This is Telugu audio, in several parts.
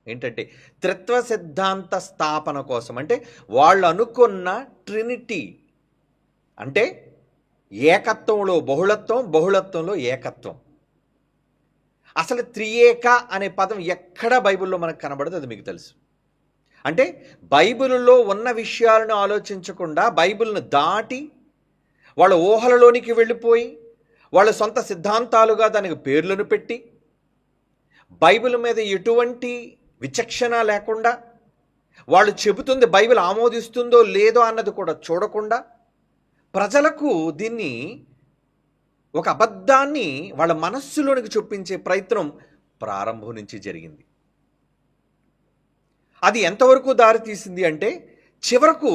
ఏంటంటే త్రిత్వ సిద్ధాంత స్థాపన కోసం. అంటే వాళ్ళు అనుకున్న ట్రినిటీ, అంటే ఏకత్వంలో బహుళత్వం, బహుళత్వంలో ఏకత్వం. అసలు త్రియేక అనే పదం ఎక్కడ బైబిల్లో మనకు కనబడదు, అది మీకు తెలుసు. అంటే బైబిల్లో ఉన్న విషయాలను ఆలోచించకుండా బైబిల్ను దాటి వాళ్ళ ఊహలలోనికి వెళ్ళిపోయి వాళ్ళ సొంత సిద్ధాంతాలుగా దానికి పేర్లను పెట్టి బైబిల్ మీద ఎటువంటి విచక్షణ లేకుండా, వాళ్ళు చెబుతుంది బైబిల్ ఆమోదిస్తుందో లేదో అన్నది కూడా చూడకుండా ప్రజలకు దీన్ని ఒక అబద్ధాన్ని వాళ్ళ మనస్సులోనికి చొప్పించే ప్రయత్నం ప్రారంభం నుంచి జరిగింది. అది ఎంతవరకు దారితీసింది అంటే చివరకు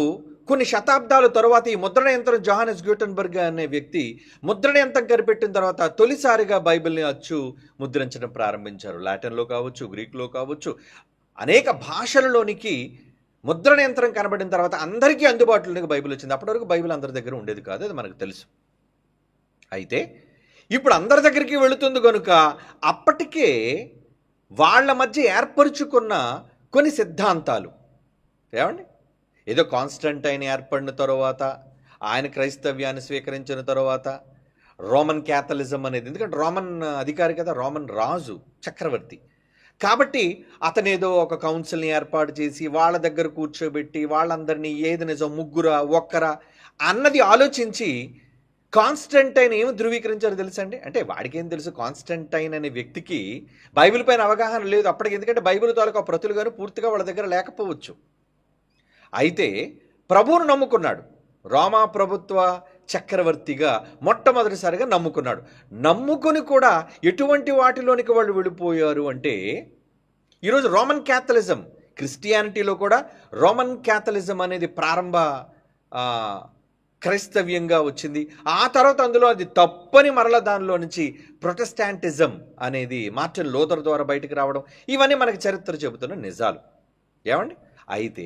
కొన్ని శతాబ్దాల తరువాత ఈ ముద్రణ యంత్రం జోహానెస్ గ్యూటెన్బర్గ్ అనే వ్యక్తి ముద్రణ యంత్రం కనిపెట్టిన తర్వాత తొలిసారిగా బైబిల్ని అచ్చు ముద్రించడం ప్రారంభించారు. లాటిన్లో కావచ్చు, గ్రీక్లో కావచ్చు, అనేక భాషలలోనికి ముద్రణ యంత్రం కనబడిన తర్వాత అందరికీ అందుబాటులోకి బైబిల్ వచ్చింది. అప్పటి వరకు బైబిల్ అందరి దగ్గర ఉండేది కాదు, అది మనకు తెలుసు. అయితే ఇప్పుడు అందరి దగ్గరికి వెళుతుంది కనుక అప్పటికే వాళ్ళ మధ్య ఏర్పరుచుకున్న కొన్ని సిద్ధాంతాలు, ఏమండి, ఏదో కాన్స్టంటైన్ ఏర్పడిన తర్వాత ఆయన క్రైస్తవ్యాన్ని స్వీకరించిన తర్వాత రోమన్ క్యాథలిజం అనేది, ఎందుకంటే రోమన్ అధికారి కదా, రోమన్ రాజు, చక్రవర్తి కాబట్టి అతనేదో ఒక కౌన్సిల్ని ఏర్పాటు చేసి వాళ్ళ దగ్గర కూర్చోబెట్టి వాళ్ళందరినీ ఏది నిజం, ముగ్గురా ఒక్కరా అన్నది ఆలోచించి కాన్స్టంటైన్ ఏమి ధృవీకరించారో తెలుసండి. అంటే వాడికి ఏం తెలుసు, కాన్స్టంటైన్ అనే వ్యక్తికి బైబిల్ పైన అవగాహన లేదు అప్పటికి, ఎందుకంటే బైబిల్ తాలూకా ప్రతులు కానీ పూర్తిగా వాళ్ళ దగ్గర లేకపోవచ్చు. అయితే ప్రభువును నమ్ముకున్నాడు, రోమా ప్రభుత్వ చక్రవర్తిగా మొట్టమొదటిసారిగా నమ్ముకున్నాడు. నమ్ముకొని కూడా ఎటువంటి వాటిలోనికి వాళ్ళు వెళ్ళిపోయారు అంటే ఈరోజు రోమన్ క్యాథలిజం, క్రిస్టియానిటీలో కూడా రోమన్ క్యాథలిజం అనేది ప్రారంభ క్రైస్తవ్యంగా వచ్చింది. ఆ తర్వాత అందులో అది తప్పని మరల దానిలో నుంచి ప్రొటెస్టాంటిజం అనేది మార్టిన్ లూథర్ ద్వారా బయటికి రావడం, ఇవన్నీ మనకి చరిత్ర చెబుతున్న నిజాలు, ఏమండి. అయితే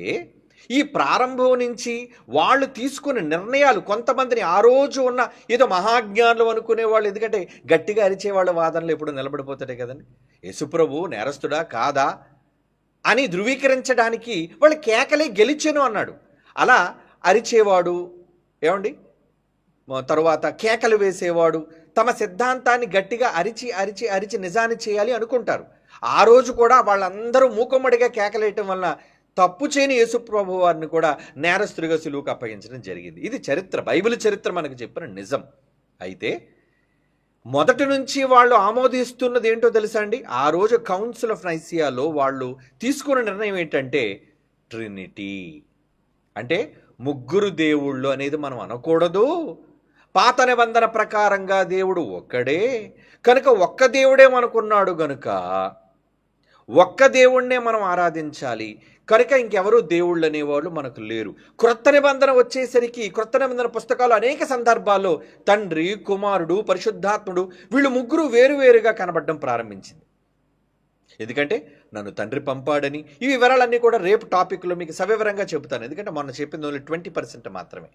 ఈ ప్రారంభం నుంచి వాళ్ళు తీసుకున్న నిర్ణయాలు కొంతమందిని, ఆ రోజు ఉన్న ఏదో మహాజ్ఞానులు అనుకునే వాళ్ళు, ఎందుకంటే గట్టిగా అరిచేవాళ్ళ వాదనలు ఎప్పుడు నిలబడిపోతాయి కదండి. యేసుప్రభు నేరస్తుడా కాదా అని ధృవీకరించడానికి వాళ్ళు కేకలే గెలిచెను అన్నాడు. అలా అరిచేవాడు, ఏమండి, తరువాత కేకలు వేసేవాడు, తమ సిద్ధాంతాన్ని గట్టిగా అరిచి అరిచి అరిచి నిజాన్ని చేయాలి అనుకుంటారు. ఆ రోజు కూడా వాళ్ళందరూ మూకుమ్మడిగా కేకలేయటం వల్ల తప్పు చేయని యేసుప్రభు వారిని కూడా నేరస్తుడిగా సిలువకు అప్పగించడం జరిగింది. ఇది చరిత్ర, బైబిల్ చరిత్ర మనకు చెప్పిన నిజం. అయితే మొదటి నుంచి వాళ్ళు ఆమోదిస్తున్నది ఏంటో తెలుసా అండి, ఆ రోజు కౌన్సిల్ ఆఫ్ నైసియాలో వాళ్ళు తీసుకున్న నిర్ణయం ఏంటంటే ట్రినిటీ, అంటే ముగ్గురు దేవుళ్ళు అనేది మనం అనకూడదు. పాత నిబంధన ప్రకారంగా దేవుడు ఒక్కడే కనుక ఒక్క దేవుడే మనకున్నాడు గనుక ఒక్క దేవుణ్ణే మనం ఆరాధించాలి కనుక ఇంకెవరూ దేవుళ్ళు అనేవాళ్ళు మనకు లేరు. క్రొత్త నిబంధన వచ్చేసరికి క్రొత్త నిబంధన పుస్తకాలు అనేక సందర్భాల్లో తండ్రి, కుమారుడు, పరిశుద్ధాత్ముడు వీళ్ళు ముగ్గురు వేరువేరుగా కనబడడం ప్రారంభించింది. ఎందుకంటే నన్ను తండ్రి పంపాడని, ఈ వివరాలన్నీ కూడా రేపు టాపిక్లో మీకు సవివరంగా చెబుతాను. ఎందుకంటే మొన్న చెప్పింది ఓన్లీ 20% మాత్రమే.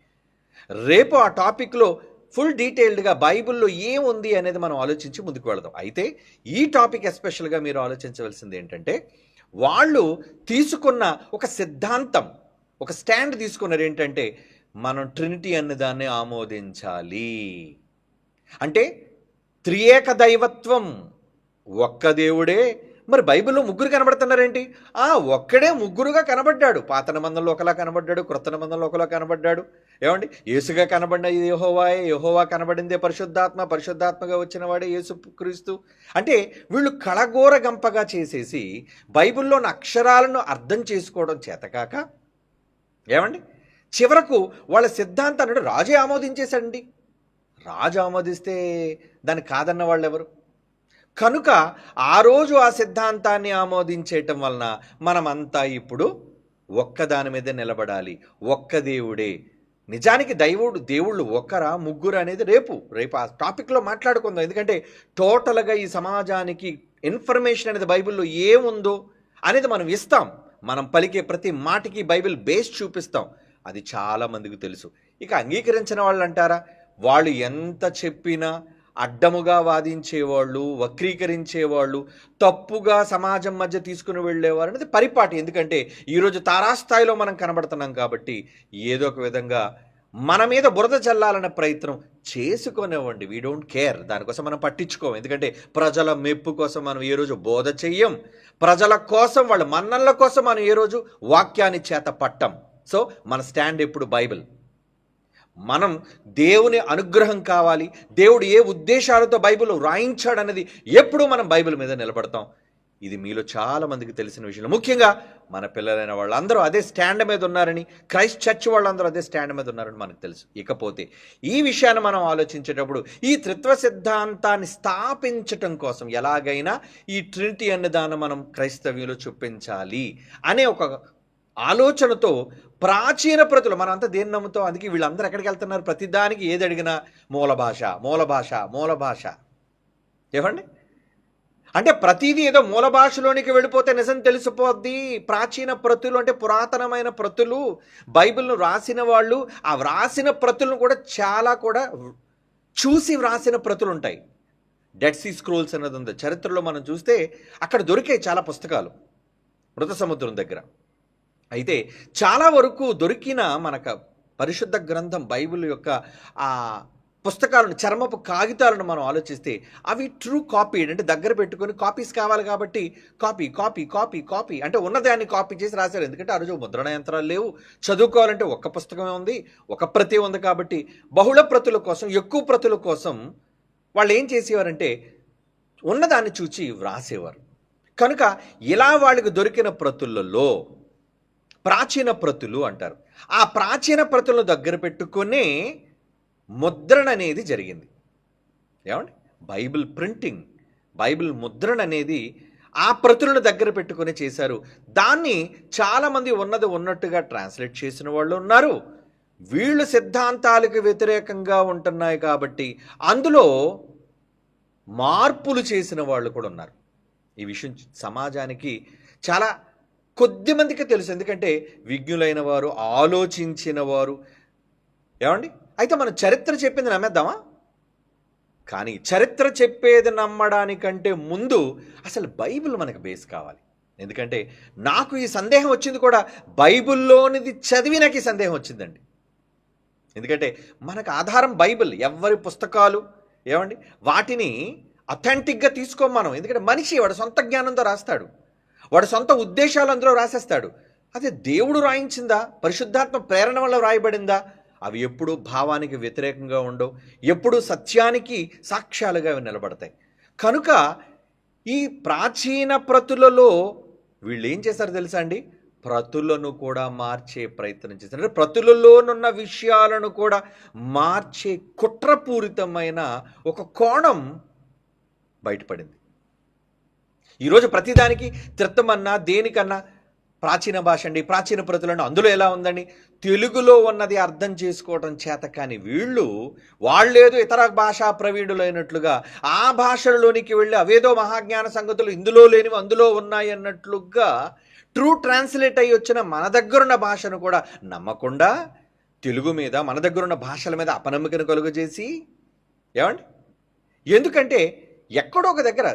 రేపు ఆ టాపిక్లో ఫుల్ డీటెయిల్డ్గా బైబిల్లో ఏముంది అనేది మనం ఆలోచించి ముందుకు వెళదాం. అయితే ఈ టాపిక్ ఎస్పెషల్గా మీరు ఆలోచించవలసింది ఏంటంటే వాళ్ళు తీసుకున్న ఒక సిద్ధాంతం, ఒక స్టాండ్ తీసుకున్నారు. ఏంటంటే మనం ట్రినిటీ అనే దాన్ని ఆమోదించాలి. అంటే త్రియేక దైవత్వం, ఒక్క దేవుడే. మరి బైబిల్లో ముగ్గురు కనబడుతున్నారేంటి? ఒక్కడే ముగ్గురుగా కనబడ్డాడు. పాత నిబంధనలో ఒకలా కనబడ్డాడు, క్రొత్త నిబంధనలో ఒకలా కనబడ్డాడు. ఏమండి, యేసుగా కనబడిన యెహోవాయే, యెహోవా కనబడిందే పరిశుద్ధాత్మ, పరిశుద్ధాత్మగా వచ్చిన వాడే యేసు క్రీస్తు. అంటే వీళ్ళు కళగోర గంపగా చేసేసి బైబిల్లోని అక్షరాలను అర్థం చేసుకోవడం చేతకాక, ఏమండి, చివరకు వాళ్ళ సిద్ధాంతాన్ని రాజే ఆమోదించేశాడండి. రాజు ఆమోదిస్తే దాన్ని కాదన్న వాళ్ళు ఎవరు? కనుక ఆ రోజు ఆ సిద్ధాంతాన్ని ఆమోదించేయటం వలన మనమంతా ఇప్పుడు ఒక్కదాని మీద నిలబడాలి, ఒక్క దేవుడే. నిజానికి దేవుళ్ళు ఒక్కరా ముగ్గురు అనేది రేపు ఆ టాపిక్లో మాట్లాడుకుందాం. ఎందుకంటే టోటల్గా ఈ సమాజానికి ఇన్ఫర్మేషన్ అనేది బైబిల్లో ఏముందో అనేది మనం ఇస్తాం. మనం పలికే ప్రతి మాటకి బైబిల్ బేస్ చూపిస్తాం. అది చాలామందికి తెలుసు. ఇక అంగీకరించిన వాళ్ళు అంటారా, వాళ్ళు ఎంత చెప్పినా అడ్డముగా వాదించేవాళ్ళు, వక్రీకరించేవాళ్ళు, తప్పుగా సమాజం మధ్య తీసుకుని వెళ్ళేవారు అనేది పరిపాటి. ఎందుకంటే ఈరోజు తారాస్థాయిలో మనం కనబడుతున్నాం కాబట్టి ఏదో ఒక విధంగా మన మీద బురద చల్లాలనే ప్రయత్నం చేసుకొనివ్వండి. వీ డోంట్ కేర్, దానికోసం మనం పట్టించుకోం. ఎందుకంటే ప్రజల మెప్పు కోసం మనం ఏ రోజు బోధ చెయ్యం, ప్రజల కోసం వాళ్ళ మన్ననల కోసం మనం ఏ రోజు వాక్యాన్ని చేత పట్టం. సో మన స్టాండ్ ఎప్పుడు బైబిల్. మనం దేవుని అనుగ్రహం కావాలి, దేవుడు ఏ ఉద్దేశాలతో బైబిల్ రాయించాడన్నది ఎప్పుడు మనం బైబిల్ మీద నిలబడతాం. ఇది మీలో చాలా మందికి తెలిసిన విషయం. ముఖ్యంగా మన పిల్లలైన వాళ్ళందరూ అదే స్టాండ్ మీద ఉన్నారని, క్రైస్ట్ చర్చ్ వాళ్ళందరూ అదే స్టాండ్ మీద ఉన్నారని మనకు తెలుసు. ఇకపోతే ఈ విషయాన్ని మనం ఆలోచించేటప్పుడు ఈ త్రిత్వ సిద్ధాంతాన్ని స్థాపించటం కోసం ఎలాగైనా ఈ ట్రినిటీ అనే దాన్ని మనం క్రైస్తవ్యంలో చూపించాలి అనే ఒక ఆలోచనతో ప్రాచీన ప్రతులు మనం అంతా దేన్ని నమ్ముతాం. అందుకే వీళ్ళందరూ ఎక్కడికి వెళ్తున్నారు, ప్రతిదానికి ఏది అడిగినా మూల భాష మూల భాష మూల భాష. ఏమండి, అంటే ప్రతిదీ ఏదో మూల భాషలోనికి వెళ్ళిపోతే నిజం తెలిసిపోద్ది. ప్రాచీన ప్రతులు అంటే పురాతనమైన ప్రతులు, బైబిల్ను రాసిన వాళ్ళు ఆ వ్రాసిన ప్రతులను కూడా చాలా కూడా చూసి వ్రాసిన ప్రతులు ఉంటాయి. డెడ్ సీ స్క్రోల్స్ అన్నది ఉంది చరిత్రలో. మనం చూస్తే అక్కడ దొరికే చాలా పుస్తకాలు మృత సముద్రం దగ్గర. అయితే చాలా వరకు దొరికిన మనకు పరిశుద్ధ గ్రంథం బైబిల్ యొక్క ఆ పుస్తకాలను, చర్మపు కాగితాలను మనం ఆలోచిస్తే అవి ట్రూ కాపీ, అంటే దగ్గర పెట్టుకొని కాపీస్ కావాలి కాబట్టి కాపీ కాపీ కాపీ కాపీ అంటే ఉన్నదాన్ని కాపీ చేసి రాశారు. ఎందుకంటే ఆ రోజు ముద్రణ యంత్రాలు లేవు, చదువుకోవాలంటే ఒక్క పుస్తకమే ఉంది, ఒక ప్రతి ఉంది. కాబట్టి బహుళ ప్రతుల కోసం, ఎక్కువ ప్రతుల కోసం వాళ్ళు ఏం చేసేవారంటే ఉన్నదాన్ని చూచి వ్రాసేవారు. కనుక ఇలా వాళ్ళకి దొరికిన ప్రతులలో ప్రాచీన ప్రతులు అంటారు. ఆ ప్రాచీన ప్రతులను దగ్గర పెట్టుకునే ముద్రణ అనేది జరిగింది. ఏమండి, బైబిల్ ప్రింటింగ్, బైబిల్ ముద్రణ అనేది ఆ ప్రతులను దగ్గర పెట్టుకుని చేశారు. దాన్ని చాలామంది ఉన్నది ఉన్నట్టుగా ట్రాన్స్లేట్ చేసిన వాళ్ళు ఉన్నారు. వీళ్ళు సిద్ధాంతాలకు వ్యతిరేకంగా ఉంటున్నాయి కాబట్టి అందులో మార్పులు చేసిన వాళ్ళు కూడా ఉన్నారు. ఈ విషయం సమాజానికి చాలా కొద్ది మందికి తెలుసు, ఎందుకంటే విజ్ఞులైన వారు, ఆలోచించిన వారు. ఏమండి, అయితే మనం చరిత్ర చెప్పింది నమ్మేద్దామా? కానీ చరిత్ర చెప్పేది నమ్మడానికంటే ముందు అసలు బైబిల్ మనకు బేస్ కావాలి. ఎందుకంటే నాకు ఈ సందేహం వచ్చింది కూడా బైబిల్లోనిది చదివి నాకు ఈ సందేహం వచ్చిందండి. ఎందుకంటే మనకు ఆధారం బైబిల్, ఎవరి పుస్తకాలు ఏమండి వాటిని అథెంటిక్గా తీసుకోం మనం. ఎందుకంటే మనిషి వాడు సొంత జ్ఞానంతో రాస్తాడు, వాడు సొంత ఉద్దేశాలు అందులో రాసేస్తాడు. అదే దేవుడు రాయించిందా, పరిశుద్ధాత్మ ప్రేరణ వల్ల రాయబడిందా, అవి ఎప్పుడూ భావానికి వ్యతిరేకంగా ఉండవు, ఎప్పుడూ సత్యానికి సాక్ష్యాలుగా అవి నిలబడతాయి. కనుక ఈ ప్రాచీన ప్రతులలో వీళ్ళు ఏం చేశారు తెలుసా అండి, ప్రతులను కూడా మార్చే ప్రయత్నం చేశారు. అంటే ప్రతులలోనున్న విషయాలను కూడా మార్చే కుట్రపూరితమైన ఒక కోణం బయటపడింది. ఈరోజు ప్రతిదానికి త్రిత్తమన్నా దేనికన్నా ప్రాచీన భాష అండి, ప్రాచీన ప్రతులను అందులో ఎలా ఉందండి, తెలుగులో ఉన్నది అర్థం చేసుకోవడం చేత కానీ వాళ్ళేదో ఇతర భాషా ప్రవీణులైనట్లుగా ఆ భాషలలోనికి వెళ్ళి అవేదో మహాజ్ఞాన సంగతులు ఇందులో లేనివి అందులో ఉన్నాయి అన్నట్లుగా ట్రూ ట్రాన్స్లేట్ అయ్యి వచ్చిన మన దగ్గరున్న భాషను కూడా నమ్మకుండా తెలుగు మీద, మన దగ్గరున్న భాషల మీద అపనమ్మకను కలుగజేసి, ఏమండి, ఎందుకంటే ఎక్కడో ఒక దగ్గర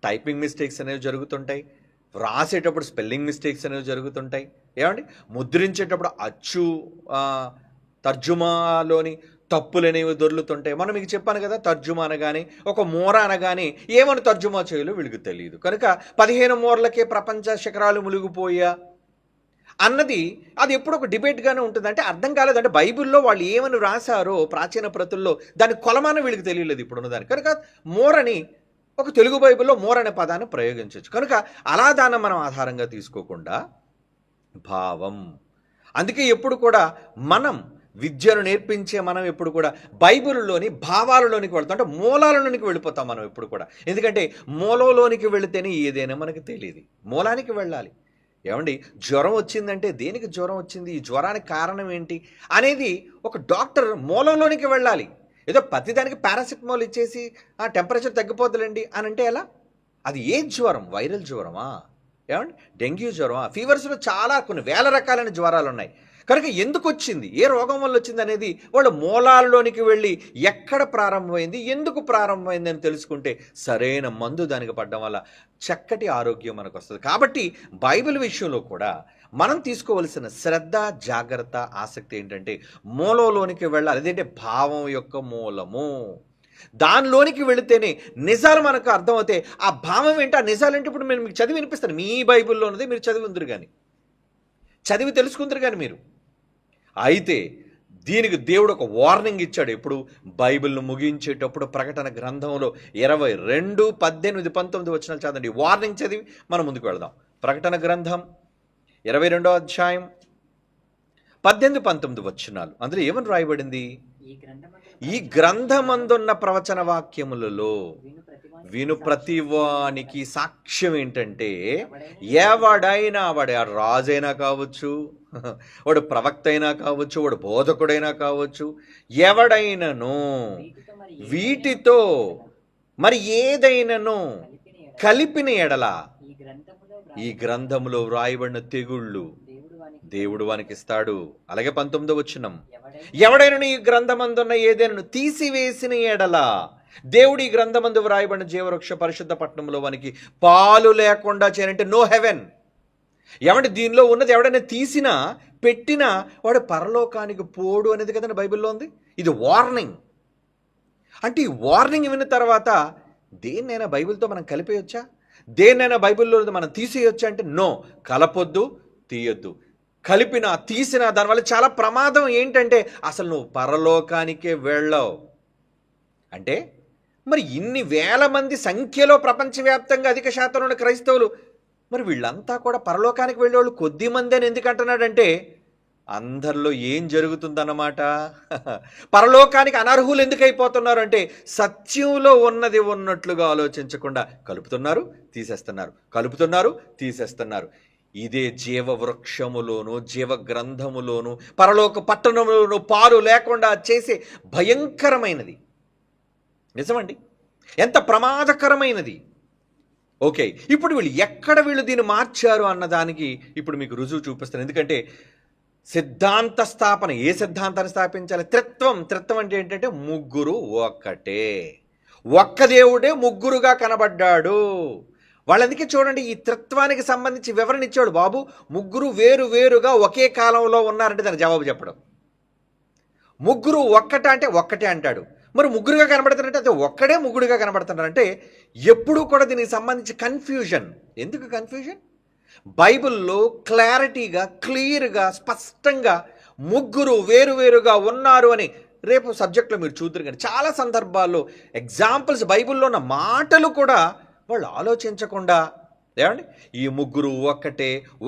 టైపింగ్ మిస్టేక్స్ అనేవి జరుగుతుంటాయి, రాసేటప్పుడు స్పెల్లింగ్ మిస్టేక్స్ అనేవి జరుగుతుంటాయి. ఏమండి, ముద్రించేటప్పుడు అచ్చు తర్జుమాలోని తప్పులు అనేవి దొర్లుతుంటాయి. మనం మీకు చెప్పాను కదా, తర్జుమా అనగానే ఒక మూర అనగానే ఏమని తర్జుమా చేయాలో వీళ్ళకి తెలియదు. కనుక 15 మూరలకే ప్రపంచ శిఖరాలు మునిగిపోయా అన్నది అది ఎప్పుడు ఒక డిబేట్గానే ఉంటుంది. అంటే అర్థం కాలేదంటే బైబిల్లో వాళ్ళు ఏమని రాశారో ప్రాచీన ప్రతుల్లో దాని కొలమానం వీళ్ళకి తెలియలేదు ఇప్పుడున్న దానికి. కనుక మోరని ఒక తెలుగు బైబిల్లో మోర్ అనే పదాన్ని ప్రయోగించవచ్చు. కనుక అలా దాన్ని మనం ఆధారంగా తీసుకోకుండా భావం. అందుకే ఎప్పుడు కూడా మనం విద్యను నేర్పించే మనం ఎప్పుడు కూడా బైబిల్లోని భావాలలోనికి వెళ్తాం, అంటే మూలాలలోనికి వెళ్ళిపోతాం మనం ఎప్పుడు కూడా. ఎందుకంటే మూలంలోనికి వెళితేనే ఏదైనా మనకు తెలియదు, మూలానికి వెళ్ళాలి. ఏమండి, జ్వరం వచ్చిందంటే దేనికి జ్వరం వచ్చింది, ఈ జ్వరానికి కారణం ఏంటి అనేది ఒక డాక్టర్ మూలంలోనికి వెళ్ళాలి. ఏదో ప్రతిదానికి పారాసిటమాల్ ఇచ్చేసి టెంపరేచర్ తగ్గిపోతుందండి అని అంటే ఎలా? అది ఏ జ్వరం, వైరల్ జ్వరమా, ఏమండి, డెంగ్యూ జ్వరమా, ఫీవర్స్లో చాలా కొన్ని వేల రకాలైన జ్వరాలు ఉన్నాయి. కనుక ఎందుకు వచ్చింది, ఏ రోగం వల్ల వచ్చింది అనేది వాళ్ళ మూలాల్లోనికి వెళ్ళి ఎక్కడ ప్రారంభమైంది, ఎందుకు ప్రారంభమైంది అని తెలుసుకుంటే సరైన మందు దానికి పడడం వల్ల చక్కటి ఆరోగ్యం మనకు వస్తుంది. కాబట్టి బైబిల్ విషయంలో కూడా మనం తీసుకోవలసిన శ్రద్ధ, జాగ్రత్త, ఆసక్తి ఏంటంటే మూలంలోనికి వెళ్ళాలి. అదేంటే భావం యొక్క మూలము. దానిలోనికి వెళితేనే నిజాలు మనకు అర్థమవుతాయి. ఆ భావం ఏంటి, ఆ నిజాలంటే ఇప్పుడు నేను మీకు చదివి వినిపిస్తాను. మీ బైబిల్లో ఉన్నది మీరు చదివి ఉందరు కానీ, చదివి తెలుసుకుందరు కానీ మీరు. అయితే దీనికి దేవుడు ఒక వార్నింగ్ ఇచ్చాడు. ఎప్పుడు బైబిల్ను ముగించేటప్పుడు ప్రకటన గ్రంథంలో 22, 18, 19 వచనాలు చదవండి. వార్నింగ్ చదివి మనం ముందుకు వెళదాం. ప్రకటన గ్రంథం 22వ అధ్యాయం 18, 19 వచనాలు. అందులో ఏమని రాయబడింది? ఈ గ్రంథమందున్న ప్రవచన వాక్యములలో విను ప్రతివానికి సాక్ష్యం ఏంటంటే, ఎవడైనా వాడు రాజైనా కావచ్చు, వాడు ప్రవక్త అయినా కావచ్చు, వాడు బోధకుడైనా కావచ్చు, ఎవడైనాను వీటితో మరి ఏదైనాను కలిపిన ఎడల ఈ గ్రంథములో వ్రాయబడిన తెగుళ్ళు దేవుడు వానికి ఇస్తాడు. అలాగే 19వ వచనం, ఎవడైనా ఈ గ్రంథమందున్న ఏదైనా తీసివేసిన ఎడల దేవుడు ఈ గ్రంథమందు వ్రాయబడిన జీవవృక్ష పరిశుద్ధ పట్టణంలో వానికి పాలు లేకుండా చేయనంటే నో హెవెన్. ఏమంటే దీనిలో ఉన్నది ఎవడైనా తీసినా పెట్టినా వాడు పరలోకానికి పోడు అనేది కదండి బైబిల్లో ఉంది. ఇది వార్నింగ్. అంటే ఈ వార్నింగ్ విన్న తర్వాత దేన్నైనా బైబిల్తో మనం కలిపేయొచ్చా, దేన్నైనా బైబిల్లో మనం తీసేయొచ్చా అంటే నో, కలపొద్దు, తీయొద్దు. కలిపినా తీసినా దానివల్ల చాలా ప్రమాదం. ఏంటంటే అసలు నువ్వు పరలోకానికే వెళ్ళవు. అంటే మరి ఇన్ని వేల మంది సంఖ్యలో ప్రపంచవ్యాప్తంగా అధిక శాతం ఉన్న క్రైస్తవులు, మరి వీళ్ళంతా కూడా పరలోకానికి వెళ్ళేవాళ్ళు కొద్ది మంది అని ఎందుకు అంటున్నాడంటే అందరిలో ఏం జరుగుతుందన్నమాట. పరలోకానికి అనర్హులు ఎందుకు అయిపోతున్నారు అంటే సత్యంలో ఉన్నది ఉన్నట్లుగా ఆలోచించకుండా కలుపుతున్నారు, తీసేస్తున్నారు, కలుపుతున్నారు, తీసేస్తున్నారు. ఇదే జీవవృక్షములోను జీవ గ్రంథములోను పరలోక పట్టణములోను పాలు లేకుండా చేసే భయంకరమైనది. నిజమండి, ఎంత ప్రమాదకరమైనది. ఓకే, ఇప్పుడు వీళ్ళు దీన్ని మార్చారు అన్నదానికి ఇప్పుడు మీకు రుజువు చూపిస్తాను. ఎందుకంటే సిద్ధాంత స్థాపన, ఏ సిద్ధాంతాన్ని స్థాపించాలి? త్రిత్వం అంటే ఏంటంటే ముగ్గురు ఒక్కటే, ఒక్క దేవుడే ముగ్గురుగా కనబడ్డాడు. వాళ్ళందుకే చూడండి ఈ త్రిత్వానికి సంబంధించి వివరణ ఇచ్చాడు. బాబు ముగ్గురు వేరు వేరుగా ఒకే కాలంలో ఉన్నారంటే దానికి జవాబు చెప్పడం. ముగ్గురు అంటే ఒక్కటే అంటాడు. మరి ముగ్గురుగా కనబడుతున్నారంటే అది ఒక్కడే ముగ్గురుగా కనబడుతున్నారంటే ఎప్పుడూ కూడా దీనికి సంబంధించి కన్ఫ్యూజన్. ఎందుకు కన్ఫ్యూజన్? బైబిల్లో క్లారిటీగా, క్లియర్గా, స్పష్టంగా ముగ్గురు వేరువేరుగా ఉన్నారు అని రేపు సబ్జెక్ట్లో మీరు చూద్దరు. కానీ చాలా సందర్భాల్లో ఎగ్జాంపుల్స్ బైబిల్లో ఉన్న మాటలు కూడా వాళ్ళు ఆలోచించకుండా ఏమండి ఈ ముగ్గురు